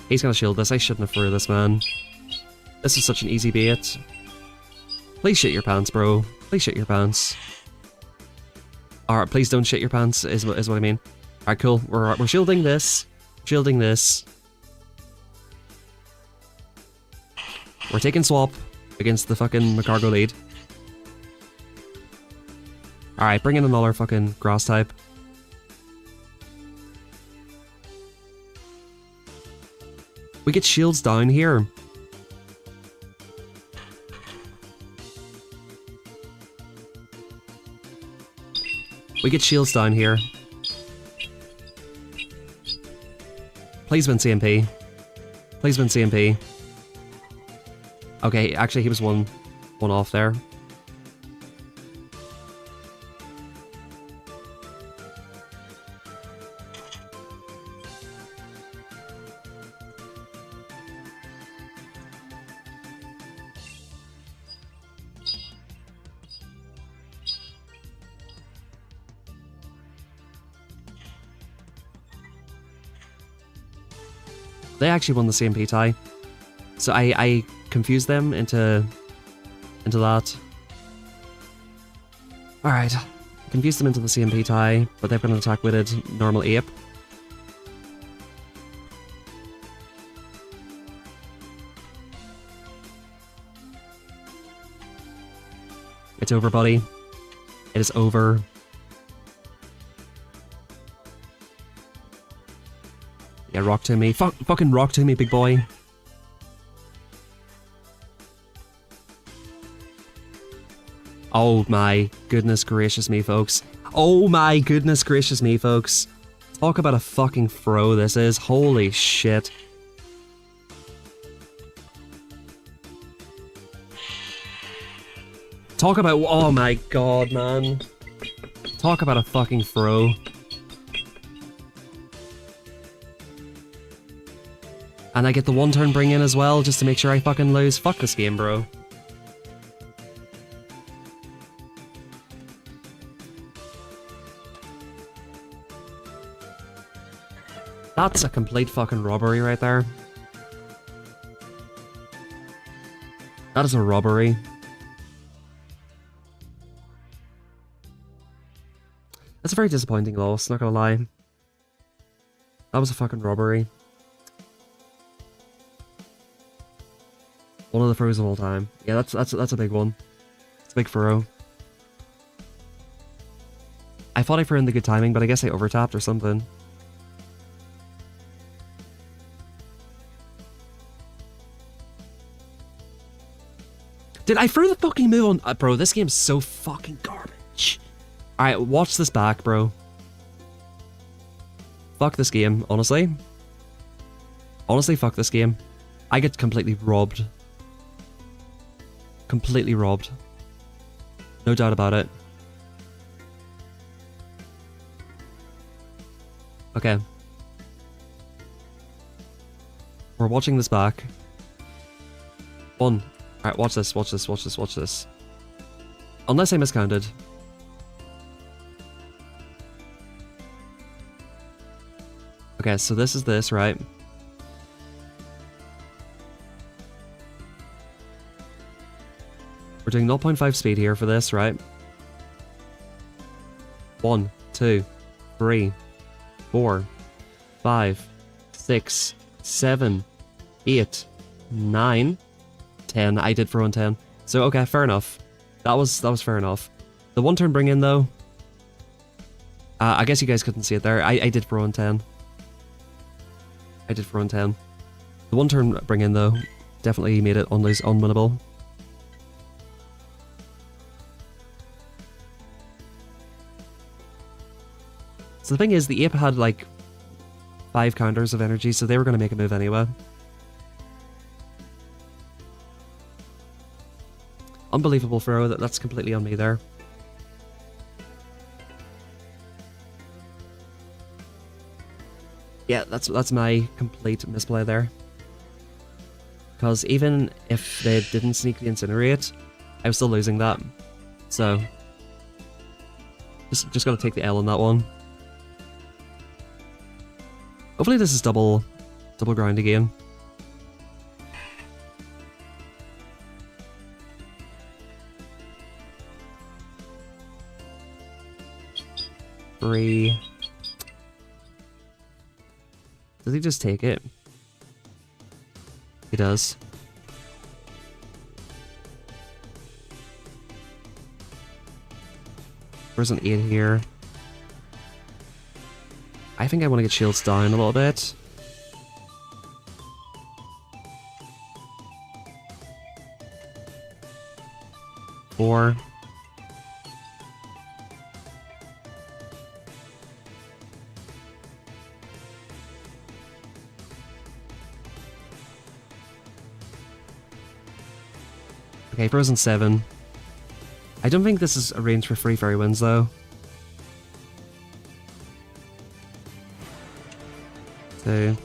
He's gonna shield this. I shouldn't have threw this, man. This is such an easy bait. Please shit your pants, bro. Please shit your pants. Alright, please don't shit your pants, is what I mean. Alright, cool. We're shielding this. Shielding this. We're taking swap against the fucking Macargo lead. Alright, bring in another fucking grass type. We get shields down here. We get shields down here. Please win CMP. Please win CMP. Okay, actually he was one off there. They actually won the CMP tie. So I confused them into that. Alright. Confused them into the CMP tie, but they've got an attack witted normal ape. It's over, buddy. It is over. Yeah, rock to me. Fucking rock to me, big boy. Oh my goodness gracious me, folks. Oh my goodness gracious me, folks. Talk about a fucking throw this is. Holy shit. Talk about... Oh my god, man. Talk about a fucking throw. And I get the one turn bring in as well, just to make sure I fucking lose. Fuck this game, bro. That's a complete fucking robbery right there. That is a robbery. That's a very disappointing loss, not gonna lie. That was a fucking robbery. One of the throws of all time. Yeah, that's a big one. It's a big throw. I thought I threw in the good timing, but I guess I overtapped or something. Did I throw the fucking move on? Bro, this game's so fucking garbage. Alright, watch this back, bro. Fuck this game, honestly. Honestly, fuck this game. I get completely robbed. Completely robbed. No doubt about it. Okay. We're watching this back. One. Alright, watch this, watch this, watch this, watch this. Unless I miscounted. Okay, so this is this, right? We're doing 0.5 speed here for this, right? 1, 2, 3, 4, 5, 6, 7, 8, 9, 10. I did throw in 10. So okay, fair enough. That was fair enough. The one turn bring in though. I guess you guys couldn't see it there. I did throw in 10. I did throw in 10. The one turn bring in though definitely made it unwinnable. So the thing is, the ape had like 5 counters of energy, so they were going to make a move anyway. Unbelievable throw. That's completely on me there. Yeah, that's my complete misplay there. Because even if they didn't sneakily incinerate, I was still losing that. So just gotta take the L on that one. Hopefully this is double ground again. Three. Does he just take it? He does. There's an 8 here. I think I want to get shields down a little bit. Four. Okay, frozen 7. I don't think this is arranged for free fairy winds though. So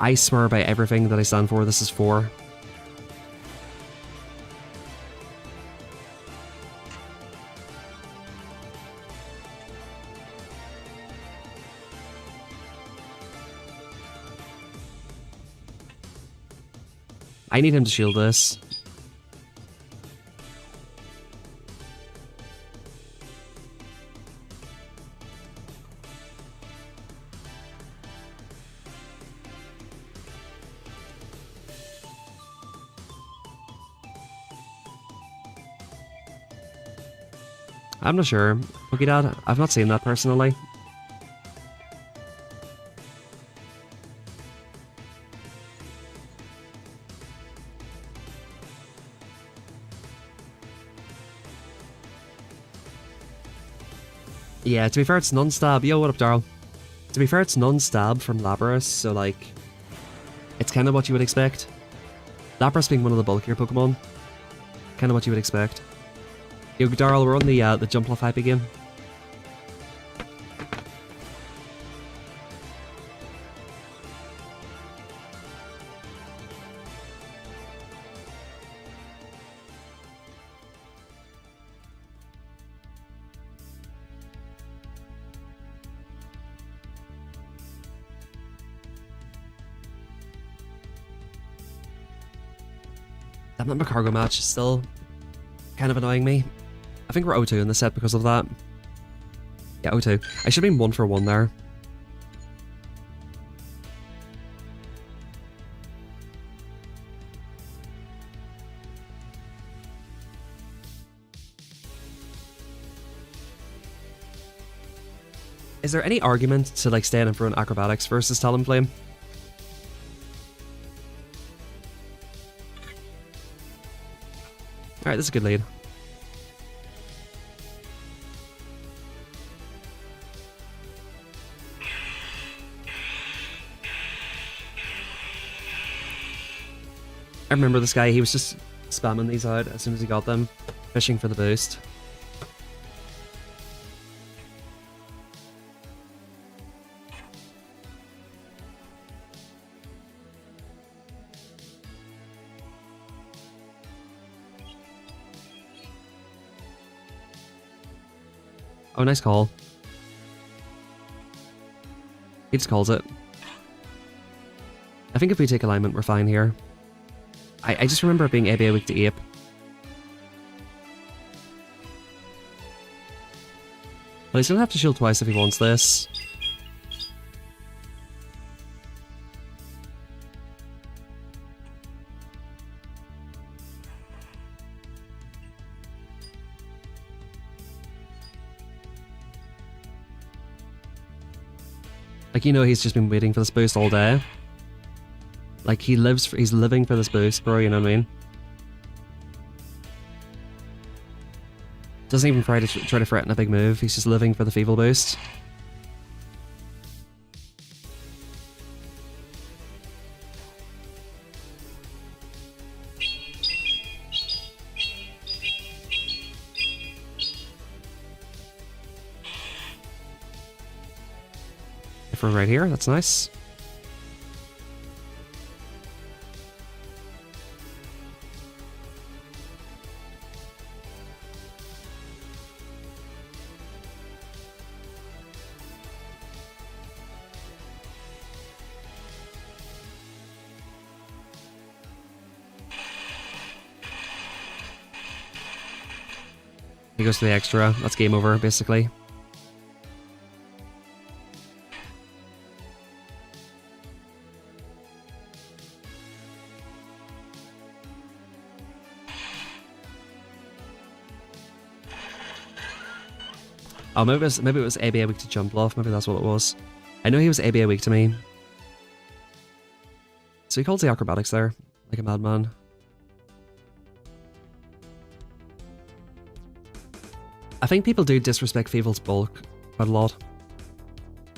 I swear by everything that I stand for, this is 4. I need him to shield this. I'm not sure. Pokidad, I've not seen that personally. Yeah, to be fair, it's non-stab. Yo, what up, Darl? To be fair, it's non-stab from Lapras, so like, it's kind of what you would expect. Lapras being one of the bulkier Pokemon, kind of what you would expect. Yo, Darl, we're on the Jumpluff hype again. That Macargo match is still kind of annoying me. I think we're 0-2 in the set because of that. Yeah, 0-2. I should have been 1 for 1 there. Is there any argument to like staying in for an acrobatics versus Talonflame? Alright, this is a good lead. I remember this guy, he was just spamming these out as soon as he got them, fishing for the boost. Oh, nice call. He just calls it. I think if we take alignment, we're fine here. I just remember it being ABA weak to Ape. Well, he's gonna have to shield twice if he wants this. Like, you know, he's just been waiting for this boost all day. Like, he's living for this boost, bro, you know what I mean? Doesn't even try to threaten a big move, he's just living for the feeble boost. If we're right here, that's nice. He goes to the extra. That's game over, basically. Oh, maybe it was ABA weak to jump off. Maybe that's what it was. I know he was ABA weak to me. So he calls the acrobatics there, like a madman. I think people do disrespect Feeble's bulk quite a lot.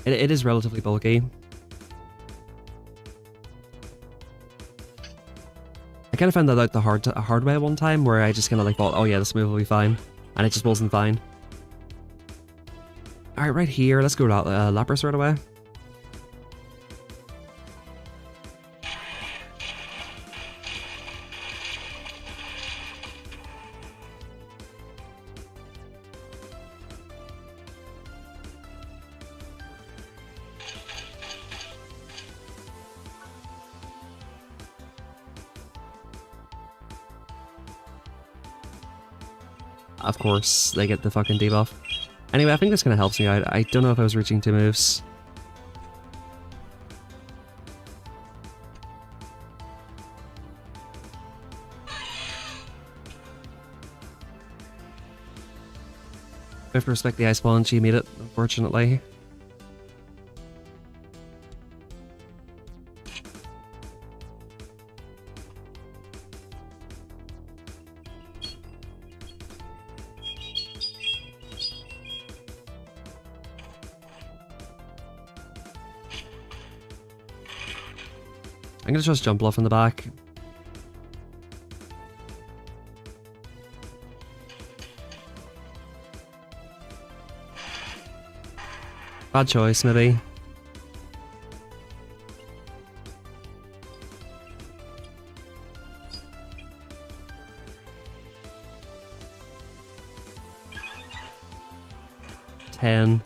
It is relatively bulky. I kind of found that out the hard way one time, where I just kind of like thought, oh yeah, this move will be fine, and it just wasn't fine. Alright, right here, let's go Lapras right away. Of course, they get the fucking debuff. Anyway, I think this kind of helps me out. I don't know if I was reaching 2 moves. I have to respect the Ice Punch, he made it, unfortunately. I'm gonna just jump off in the back. Bad choice, maybe. Ten.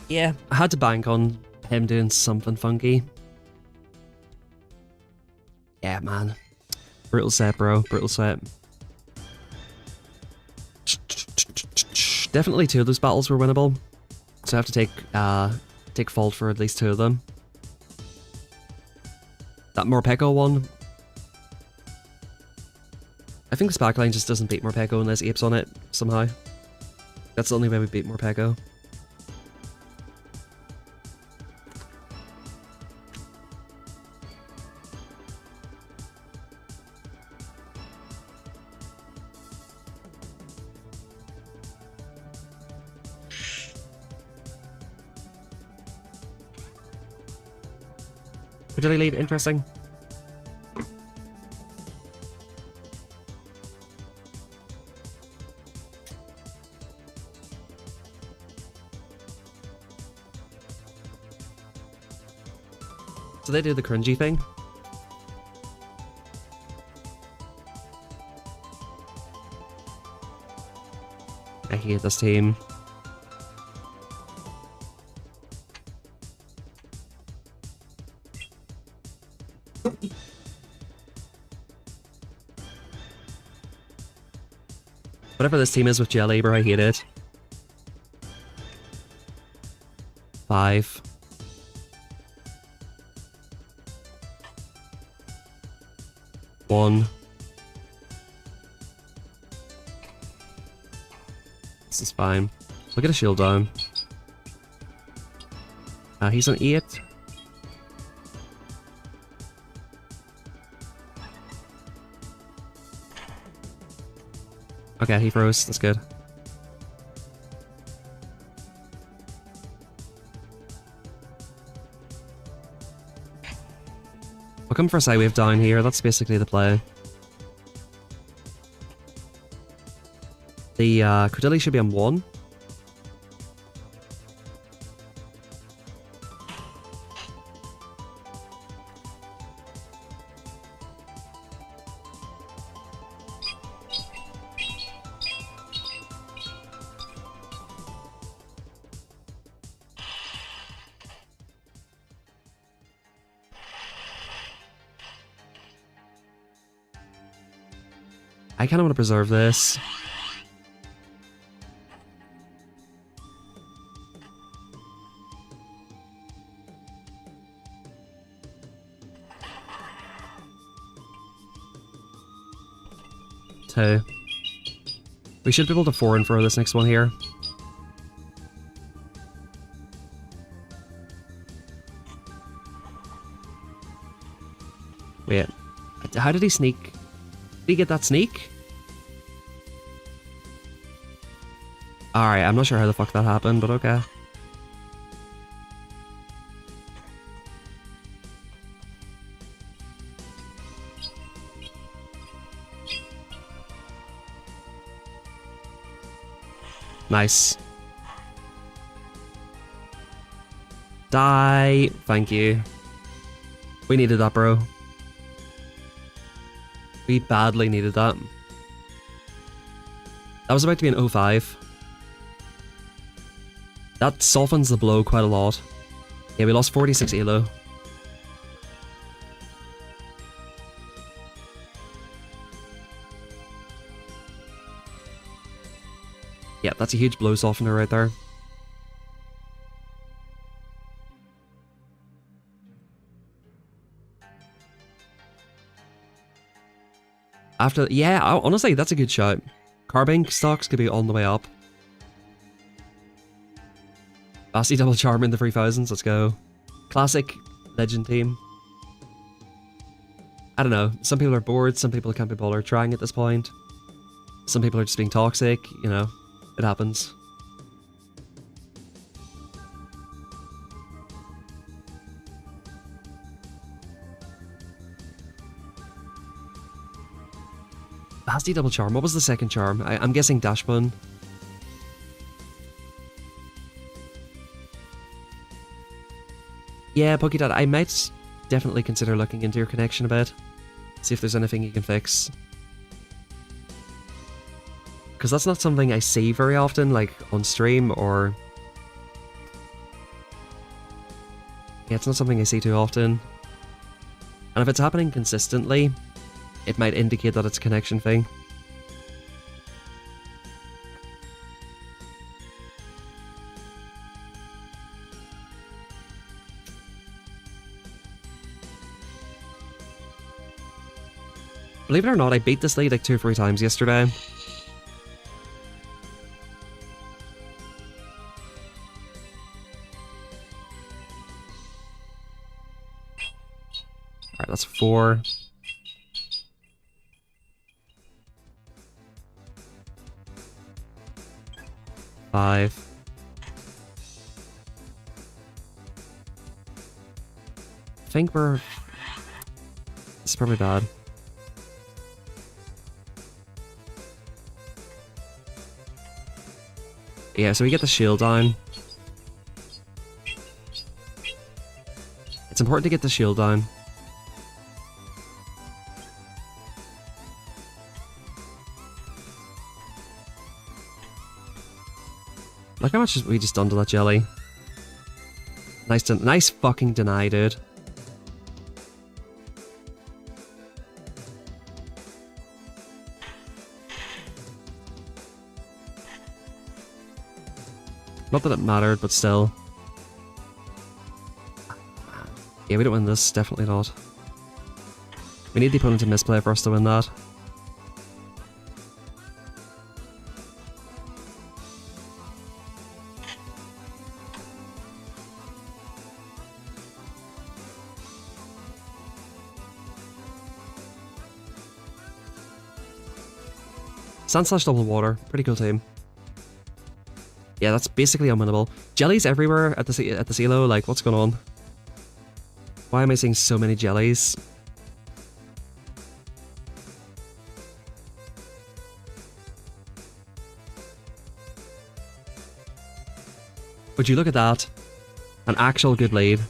Yeah, I had to bank on him doing something funky. Yeah, man. Brutal set, bro. Brutal set. Definitely 2 of those battles were winnable. So I have to take fault for at least 2 of them. That Morpeko one. I think this backline just doesn't beat Morpeko unless Apes on it somehow. That's the only way we beat Morpeko. Did I lead? Interesting. So they do the cringy thing. I hate this team. Whatever this team is with Jelly, bro, I hate it. 5. One. This is fine. Look at a shield down. He's on 8. Okay, he froze. That's good. We'll come for a side wave down here. That's basically the play. The Credilli should be on 1. I kind of want to preserve this. Two. We should be able to 4 and 4 this next one here. Wait. How did he sneak? Did he get that sneak? Alright, I'm not sure how the fuck that happened, but okay. Nice. Die. Thank you. We needed that, bro. We badly needed that. That was about to be an 0-5. That softens the blow quite a lot. Yeah, we lost 46 elo. Yeah, that's a huge blow softener right there. After, yeah, honestly, that's a good shout. Carbink stocks could be on the way up. Basti double charm in the 3000s, let's go. Classic legend team. I don't know, some people are bored, some people can't be bothered trying at this point. Some people are just being toxic, you know, it happens. Basti double charm, what was the second charm? I'm guessing Dashbun. Yeah, Pokedad, I might definitely consider looking into your connection a bit. See if there's anything you can fix. Because that's not something I see very often, like on stream or... Yeah, it's not something I see too often. And if it's happening consistently, it might indicate that it's a connection thing. Believe it or not, I beat this lead like 2 or 3 times yesterday. Alright, that's 4. 5. I think we're... This is probably bad. Yeah, so we get the shield down. It's important to get the shield down. Look how much we just done to that jelly. Nice fucking deny, dude. Not that it mattered, but still. Yeah, we don't win this, definitely not. We need the opponent to misplay for us to win that. Sand/Double Water, pretty cool team. Yeah, that's basically unwinnable. Jellies everywhere at the CeeLo, like, what's going on? Why am I seeing so many jellies? Would you look at that? An actual good lead.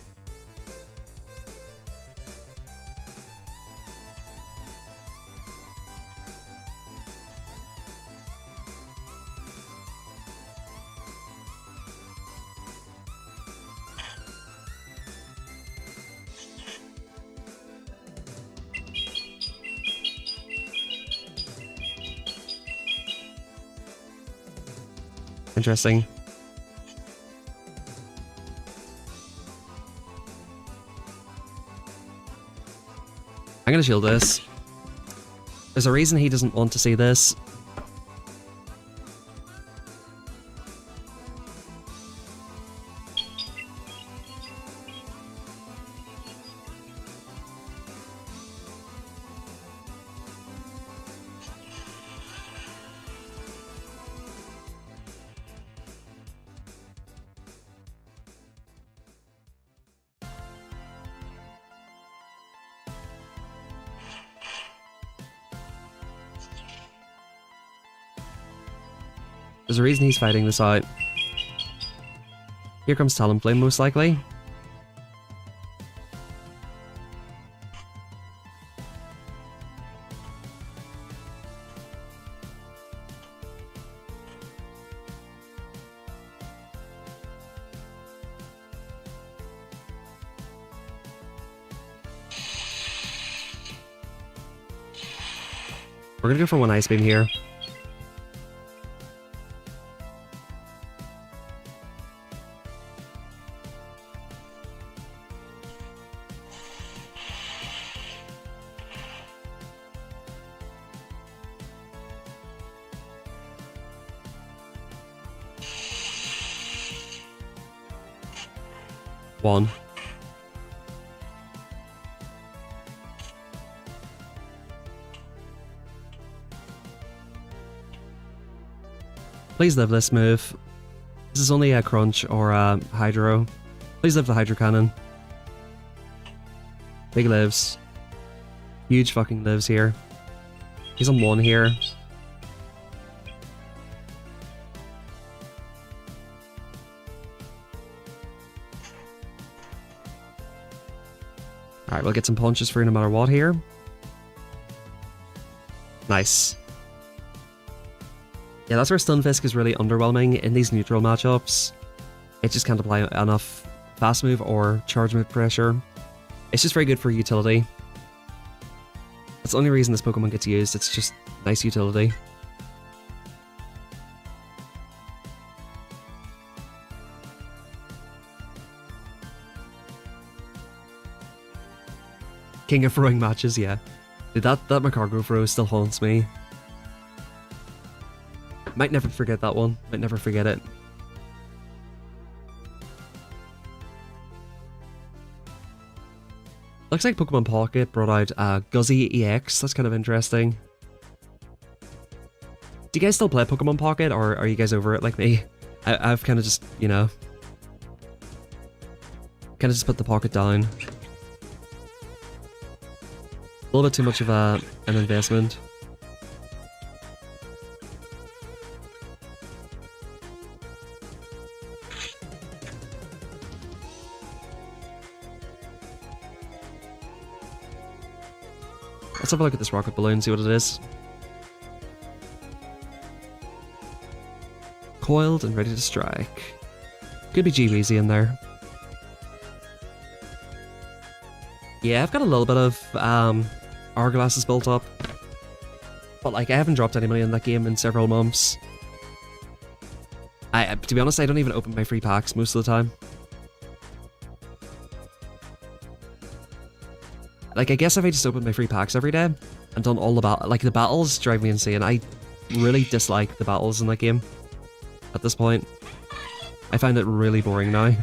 Interesting. I'm gonna shield this. There's a reason he doesn't want to see this. There's a reason he's fighting this out. Here comes Talonflame, most likely. We're gonna go for one Ice Beam here. One. Please live this move. This is only a Crunch or a Hydro. Please live the Hydro Cannon. Big lives. Huge fucking lives here. He's on 1 here. Alright, we'll get some punches for you no matter what here. Nice. Yeah, that's where Stunfisk is really underwhelming in these neutral matchups. It just can't apply enough fast move or charge move pressure. It's just very good for utility. That's the only reason this Pokemon gets used, it's just nice utility. King of throwing matches, yeah. Dude, that Macargo throw still haunts me. Might never forget that one. Might never forget it. Looks like Pokemon Pocket brought out Guzzy EX. That's kind of interesting. Do you guys still play Pokemon Pocket, or are you guys over it like me? I've kind of just, you know, kind of just put the Pocket down. A little bit too much of an investment. Let's have a look at this rocket balloon, see what it is. Coiled and ready to strike. Could be G-Weezy in there. Yeah, I've got a little bit of hourglasses built up. But like, I haven't dropped any money in that game in several months. To be honest, I don't even open my free packs most of the time. Like, I guess if I just opened my free packs every day and done all the the battles drive me insane. I really dislike the battles in that game at this point. I find it really boring now.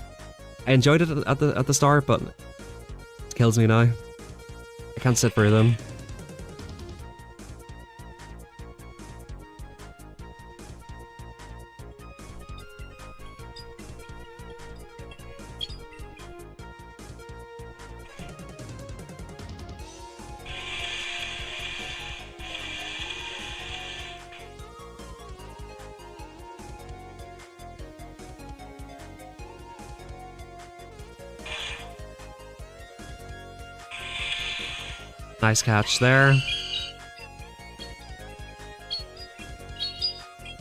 I enjoyed it at the start, but it kills me now. I can't sit through them. Nice catch there.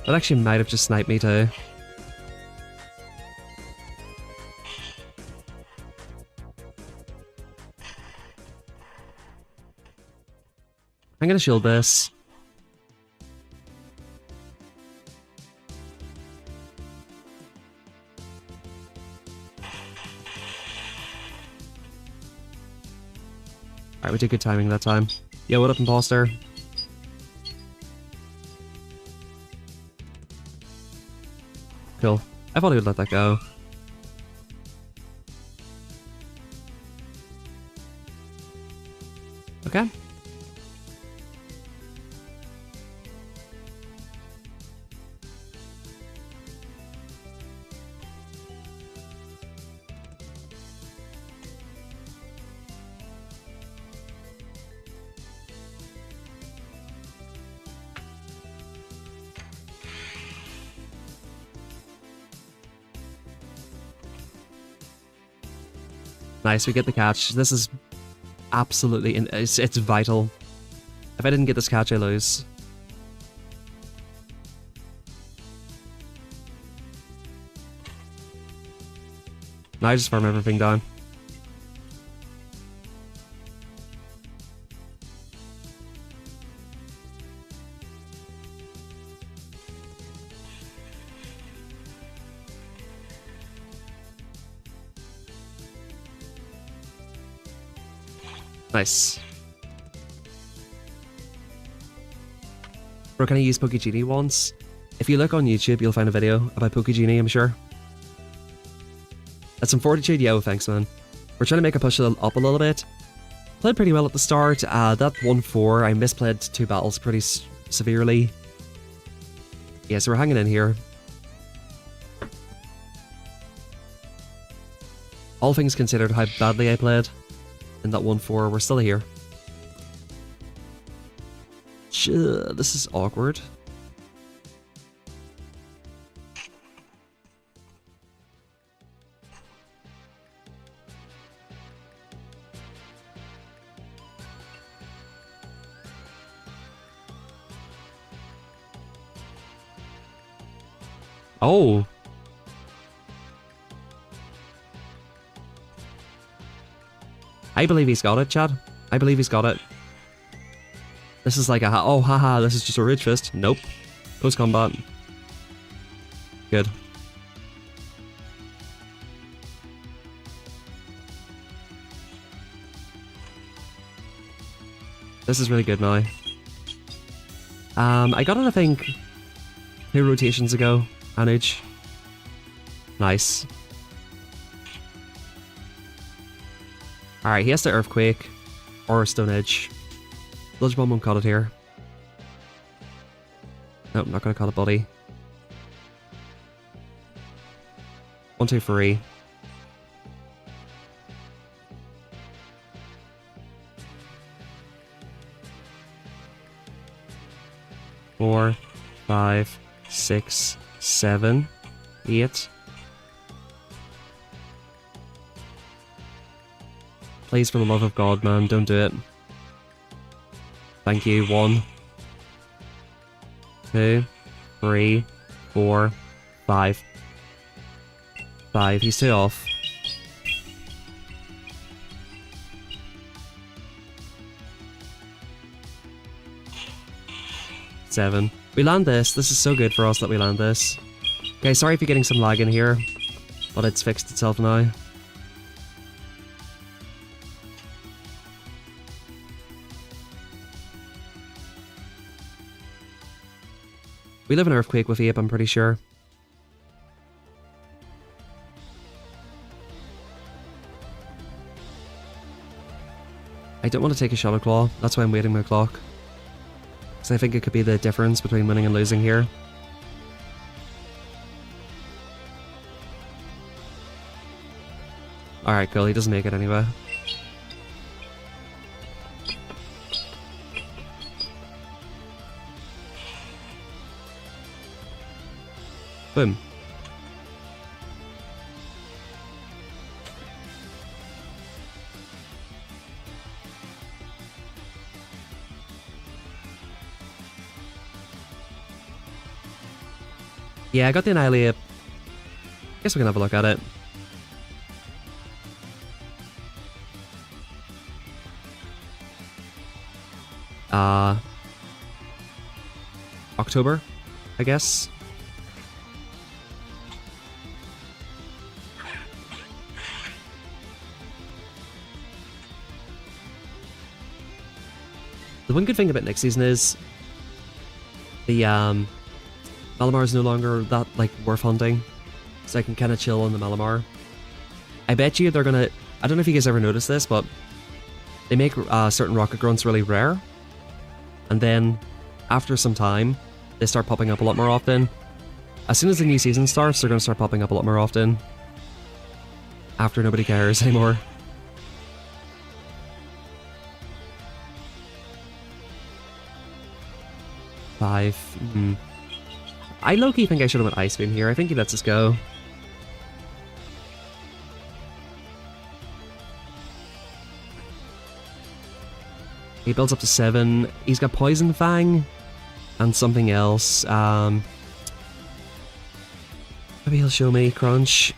That actually might have just sniped me too. I'm gonna shield this. Alright, we did good timing that time. Yo, what up, imposter? Cool. I thought he would let that go. Okay. Nice, we get the catch. This is absolutely... It's vital. If I didn't get this catch, I lose. Now I just farm everything down. Nice. Bro, can I use Pokegenie once? If you look on YouTube, you'll find a video about Pokegenie, I'm sure. That's some fortitude. Yo, thanks, man. We're trying to make a push up a little bit. Played pretty well at the start. That 1-4, I misplayed 2 battles pretty severely. Yeah, so we're hanging in here. All things considered, how badly I played in that 1-4, we're still here. This is awkward. Oh. I believe he's got it, Chad. I believe he's got it. This is like a oh haha, this is just a rage fist. Nope. Post combat. Good. This is really good now. I got it, I think, 2 rotations ago. Manage. Nice. Alright, he has to Earthquake or Stone Edge. Sludge Bomb won't cut it here. Nope, not gonna cut it, buddy. 1, 2, 3. Four, 5, 6, 7, 8. Please, for the love of God, man, don't do it. Thank you. 1, 2, 3, 4, 5. 5. He's 2 off. Seven. We land this. This is so good for us that we land this. Okay, sorry if you're getting some lag in here, but it's fixed itself now. We live in Earthquake with Ape, I'm pretty sure. I don't want to take a Shadow Claw, that's why I'm waiting my clock. Because I think it could be the difference between winning and losing here. Alright, cool, he doesn't make it anyway. Boom. Yeah, I got the Annihilate. Guess we can have a look at it. October, I guess. The one good thing about next season is the Malamar is no longer that like worth hunting, so I can kind of chill on the Malamar. I bet you they're gonna. I don't know if you guys ever noticed this, but they make certain rocket grunts really rare, and then after some time, they start popping up a lot more often. As soon as the new season starts, they're gonna start popping up a lot more often. After nobody cares anymore. Five. I low-key think I should have went Ice Beam here. I think he lets us go. He builds up to 7. He's got Poison Fang and something else. Maybe he'll show me Crunch.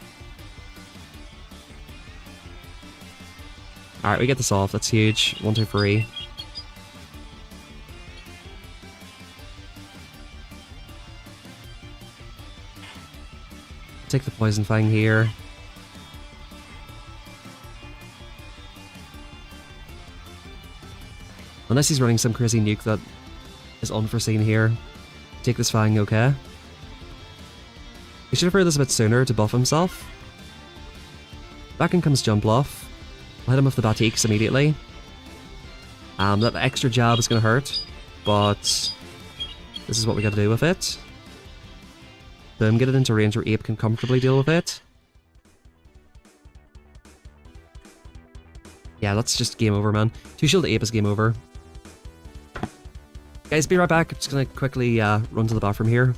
Alright, we get this off. That's huge. 1, 2, 3. Take the Poison Fang here. Unless he's running some crazy nuke that is unforeseen here. Take this Fang, okay. He should have heard this a bit sooner to buff himself. Back in comes Jump Bluff. I'll hit him with the Batiks immediately. That extra jab is going to hurt, but this is what we got to do with it. Boom, get it into range where Ape can comfortably deal with it. Yeah, that's just game over, man. 2 shield Ape is game over. Guys, be right back. I'm just gonna quickly run to the bathroom here.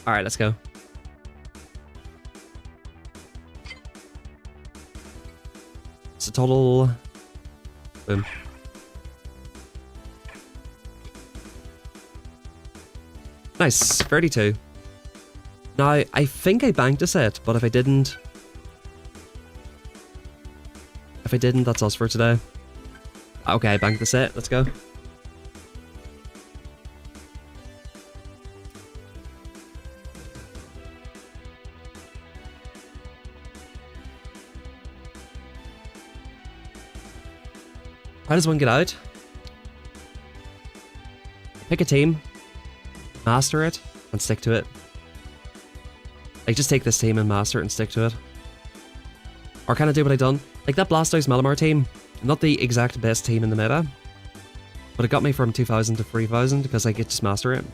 Alright, let's go. It's a total... Boom. Nice, 32. Now, I think I banked a set, but if I didn't... that's us for today. Okay, I banked the set, let's go. How does one get out? Pick a team, master it, and stick to it. Like, just take this team and master it and stick to it. Or can I do what I done? Like, that Blastoise Malamar team, not the exact best team in the meta, but it got me from 2000 to 3000 because I get to master it.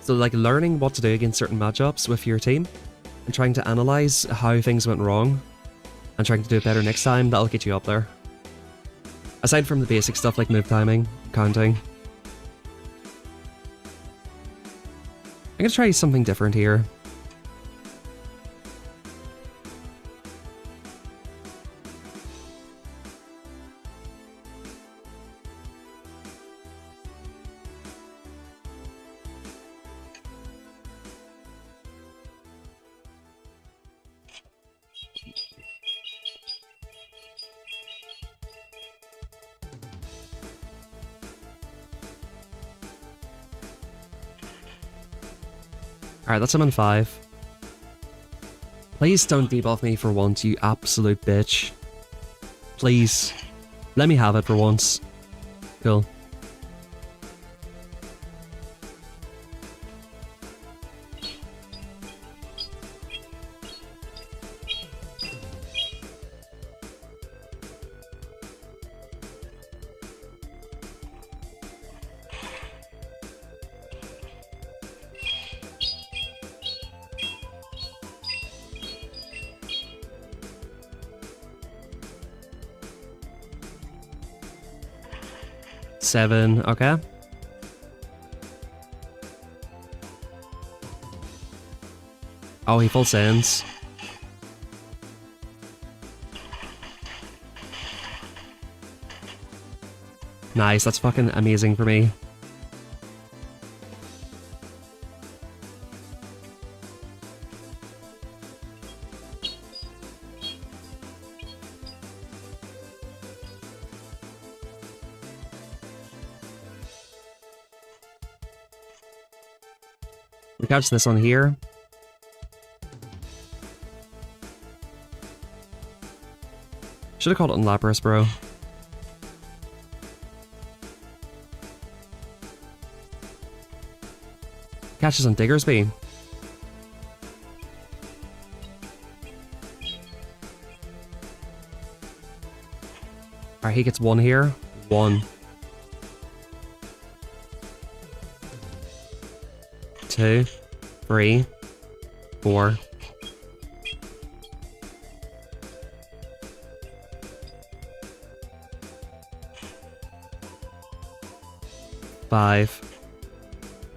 So, like, learning what to do against certain matchups with your team and trying to analyze how things went wrong and trying to do it better next time, that'll get you up there. Aside from the basic stuff like move timing, counting. I'm gonna try something different here. Alright, that's him on 5. Please don't debuff me for once, you absolute bitch. Please. Let me have it for once. Cool. Seven, okay. Oh, he full sends. Nice, that's fucking amazing for me. We catch this on here. Should have called it on Lapras, bro. Catches on Diggersby. Alright, he gets 1 here. 1. 2, 3, 4. 5.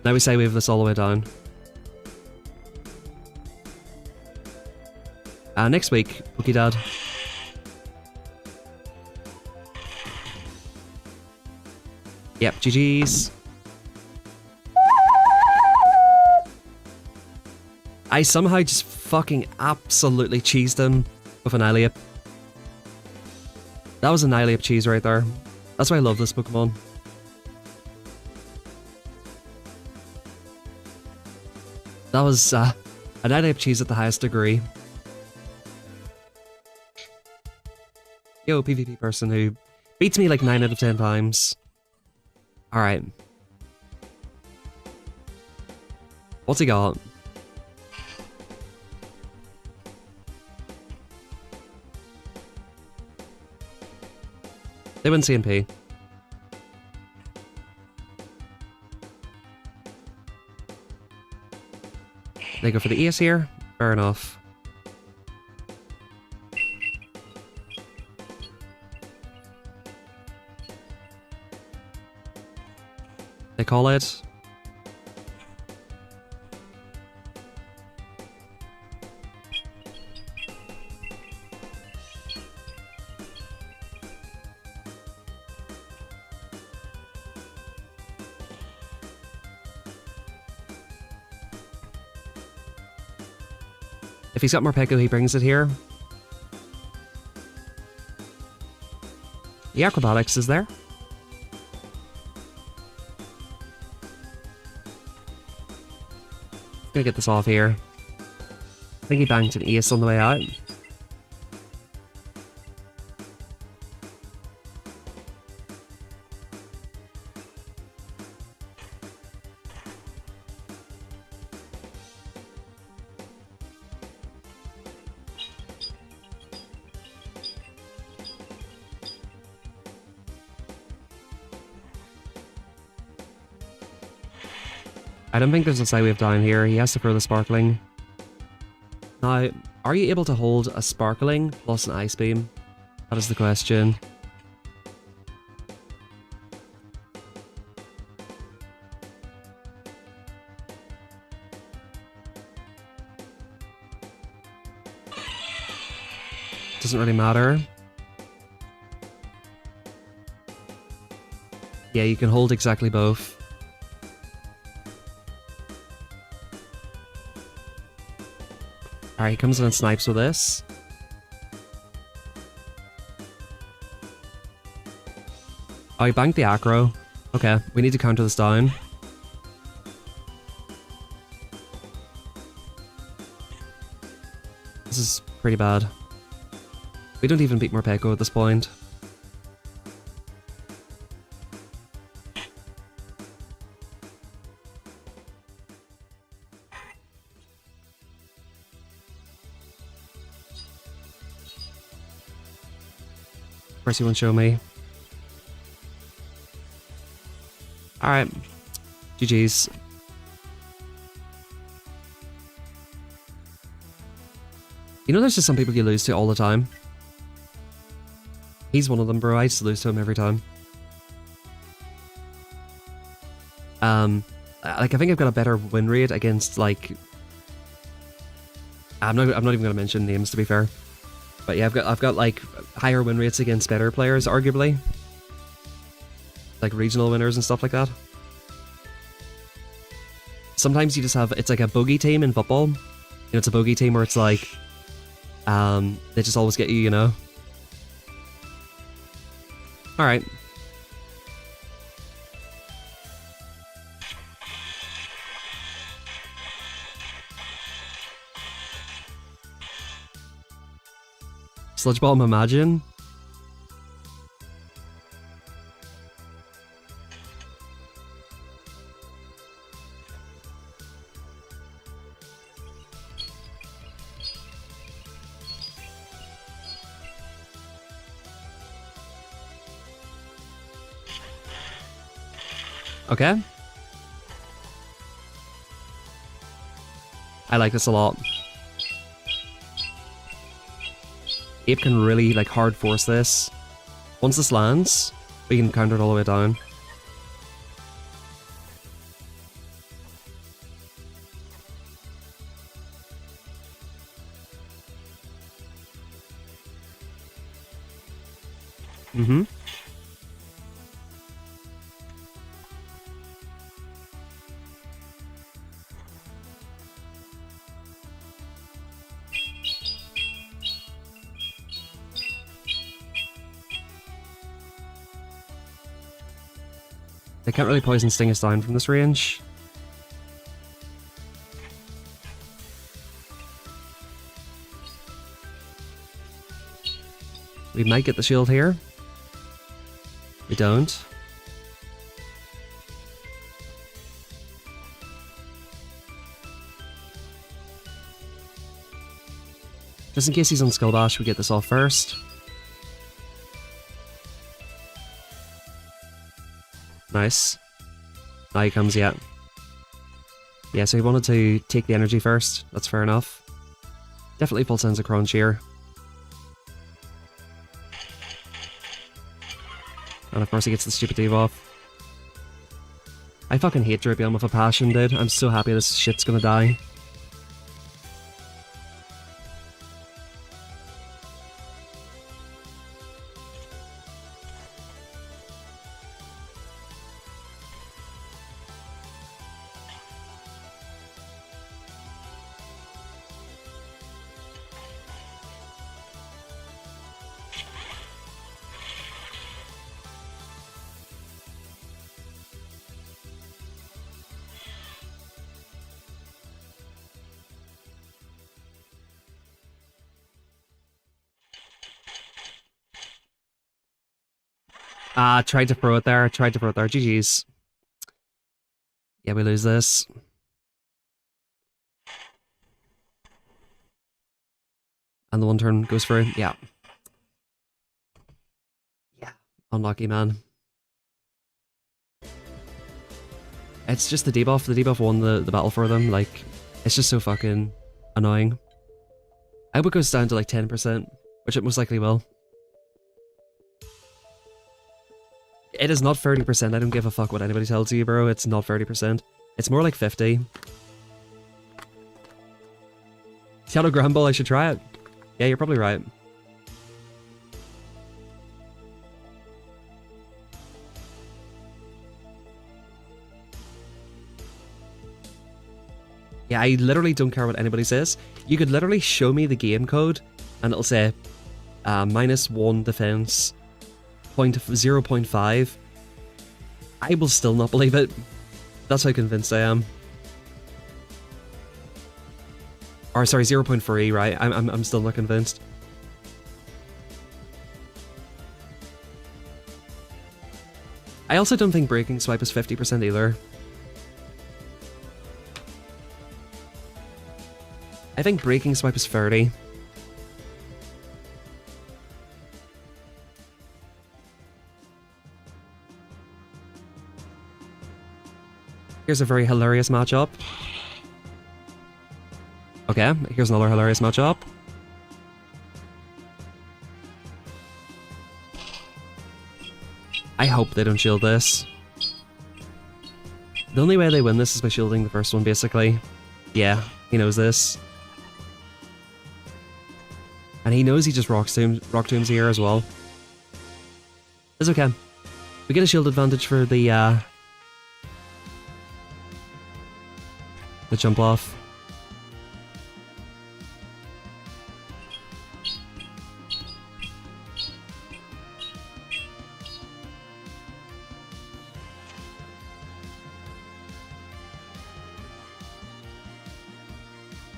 Now we say we have this all the way down. Next week, Pokidad. Yep, GG's. I somehow just fucking absolutely cheesed him with an Annihilape. That was an Annihilape cheese right there. That's why I love this Pokemon. That was an Annihilape cheese at the highest degree. Yo, PvP person who beats me like 9 out of 10 times. Alright. What's he got? They win CMP. They go for the ace here? Fair enough. They call it. If he's got more Peko, he brings it here. The acrobatics is there. Gonna get this off here. I think he banked an ace on the way out. I don't think there's a side wave down here. He has to throw the sparkling. Now, are you able to hold a sparkling plus an ice beam? That is the question. Doesn't really matter. Yeah, you can hold exactly both. Alright, he comes in and snipes with this. Oh, he banked the acro. Okay, we need to counter this down. This is pretty bad. We don't even beat Morpeko at this point. Of course he won't show me. Alright. GG's. You know there's just some people you lose to all the time? He's one of them, bro. I used to lose to him every time. Like, I think I've got a better win rate against, like... I'm not even gonna mention names, to be fair. But yeah, I've got like higher win rates against better players, arguably. Like regional winners and stuff like that. Sometimes you just have, it's like a bogey team in football. You know, it's a bogey team where it's like, they just always get you, you know? Alright. Sludge Bomb, imagine. Okay. I like this a lot. Ape can really, like, hard force this. Once this lands, we can counter it all the way down. Mm-hmm. They can't really poison sting us down from this range. We might get the shield here. We don't. Just in case he's on Skull Bash, we get this off first. Nice. Now he comes, yeah. Yeah, so he wanted to take the energy first. That's fair enough. Definitely full sense of crunch here. And of course he gets the stupid Eve off. I fucking hate Drapion with a passion, dude. I'm so happy this shit's gonna die. Tried to throw it there. Tried to throw it there. GG's. Yeah, we lose this. And the one turn goes through. Yeah. Yeah. Unlucky, man. It's just the debuff. The debuff won the battle for them. Like, it's just so fucking annoying. I hope it goes down to like 10%, which it most likely will. It is not 30%. I don't give a fuck what anybody tells you, bro. It's not 30%. It's more like 50. Shadow Gramble, I should try it. Yeah, you're probably right. Yeah, I literally don't care what anybody says. You could literally show me the game code and it'll say -1 defense, 0.5. I will still not believe it. That's how convinced I am. Or sorry, 0.3, right? I'm still not convinced. I also don't think Breaking Swipe is 50% either. I think Breaking Swipe is 30. Here's a very hilarious matchup. Okay, here's another hilarious matchup. I hope they don't shield this. The only way they win this is by shielding the first one, basically. Yeah, he knows this. And he knows he just rock tombs here as well. It's okay. We get a shield advantage for the jump off.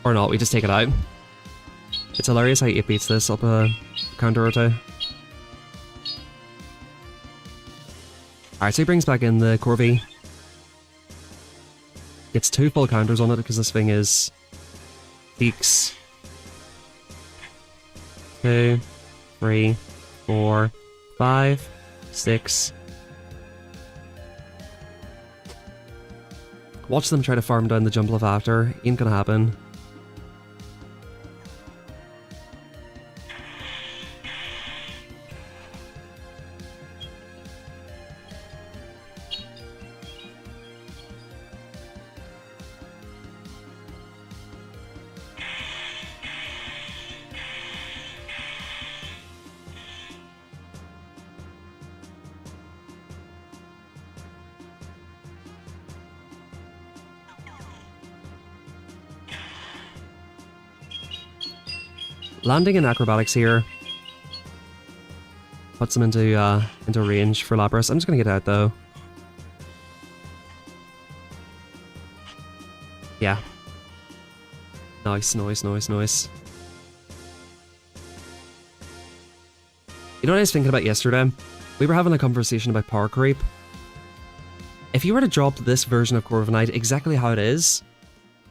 Or not, we just take it out. It's hilarious how it beats this up a counter or two. Alright, so he brings back in the Corvi. Gets 2 full counters on it because this thing is peaks. 2, 3, 4, 5, 6. Watch them try to farm down the jump off after. Ain't gonna happen. Landing in acrobatics here puts him into range for Lapras. I'm just gonna get out though. Yeah. Nice, nice, nice, nice. You know what I was thinking about yesterday? We were having a conversation about power creep. If you were to drop this version of Corviknight exactly how it is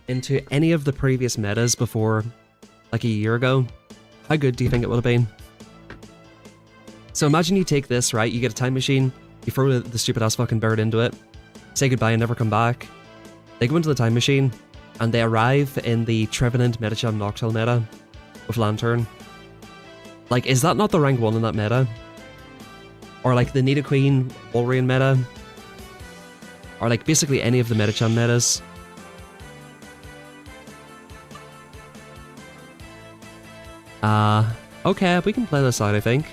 into any of the previous metas before like a year ago, how good do you think it would have been? So imagine you take this, right? You get a time machine, you throw the stupid ass fucking bird into it, say goodbye and never come back. They go into the time machine, and they arrive in the Trevenant Medicham Noctowl meta with Lantern. Like, is that not the rank 1 in that meta? Or like the Nidoqueen Walrein meta? Or like basically any of the Medicham metas? Okay, we can play this out, I think.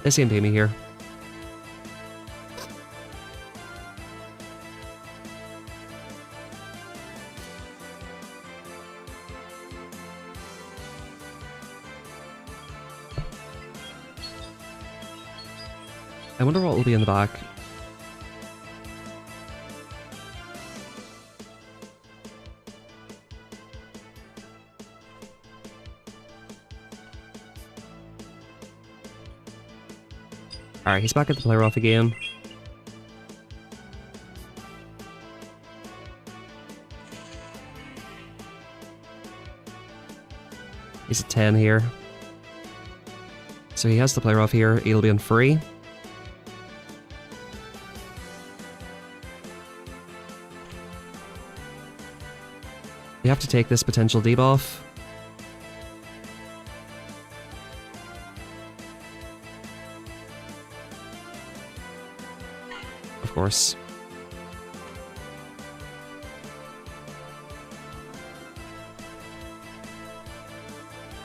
They CMP me here. I wonder what will be in the back. Alright, he's back at the player off again. He's at 10 here. So he has the player off here. He'll be on free. We have to take this potential debuff. Of course.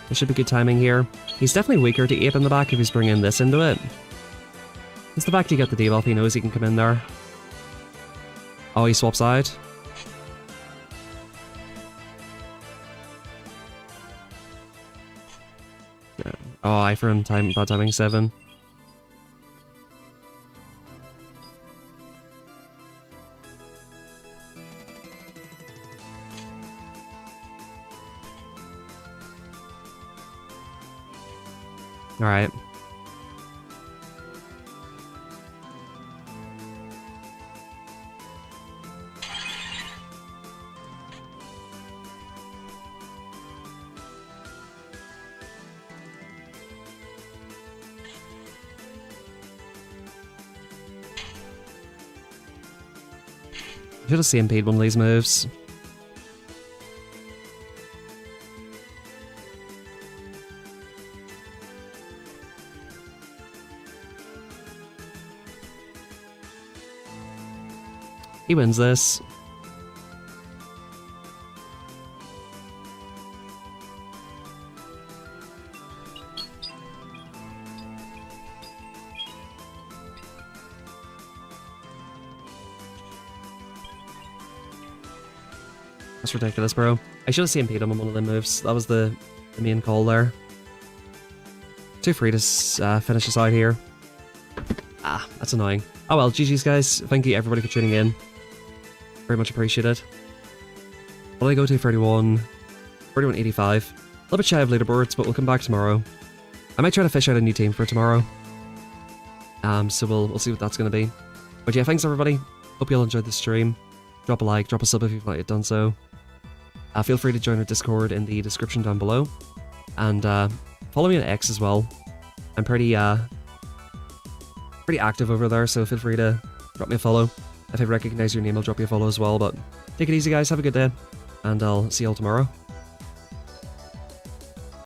There should be good timing here. He's definitely weaker to Ape in the back if he's bringing this into it. It's the fact he got the debuff, he knows he can come in there. Oh, he swaps out. Yeah. Oh, I for him bad timing 7. Alright. Should have CMP'd one of these moves. He wins this. That's ridiculous, bro. I should have CMP'd him on one of them moves. That was the main call there. Too free to finish us out here. Ah, that's annoying. Oh well, GG's guys. Thank you everybody for tuning in. Very much appreciated. What did I go to? 31... 31.85. A little bit shy of leaderboards, but we'll come back tomorrow. I might try to fish out a new team for tomorrow. So we'll see what that's going to be. But yeah, thanks everybody. Hope you all enjoyed the stream. Drop a like, drop a sub if you've not yet done so. Feel free to join our Discord in the description down below. And follow me on X as well. I'm pretty active over there, so feel free to drop me a follow. If I recognize your name, I'll drop you a follow as well. But take it easy, guys. Have a good day. And I'll see you all tomorrow.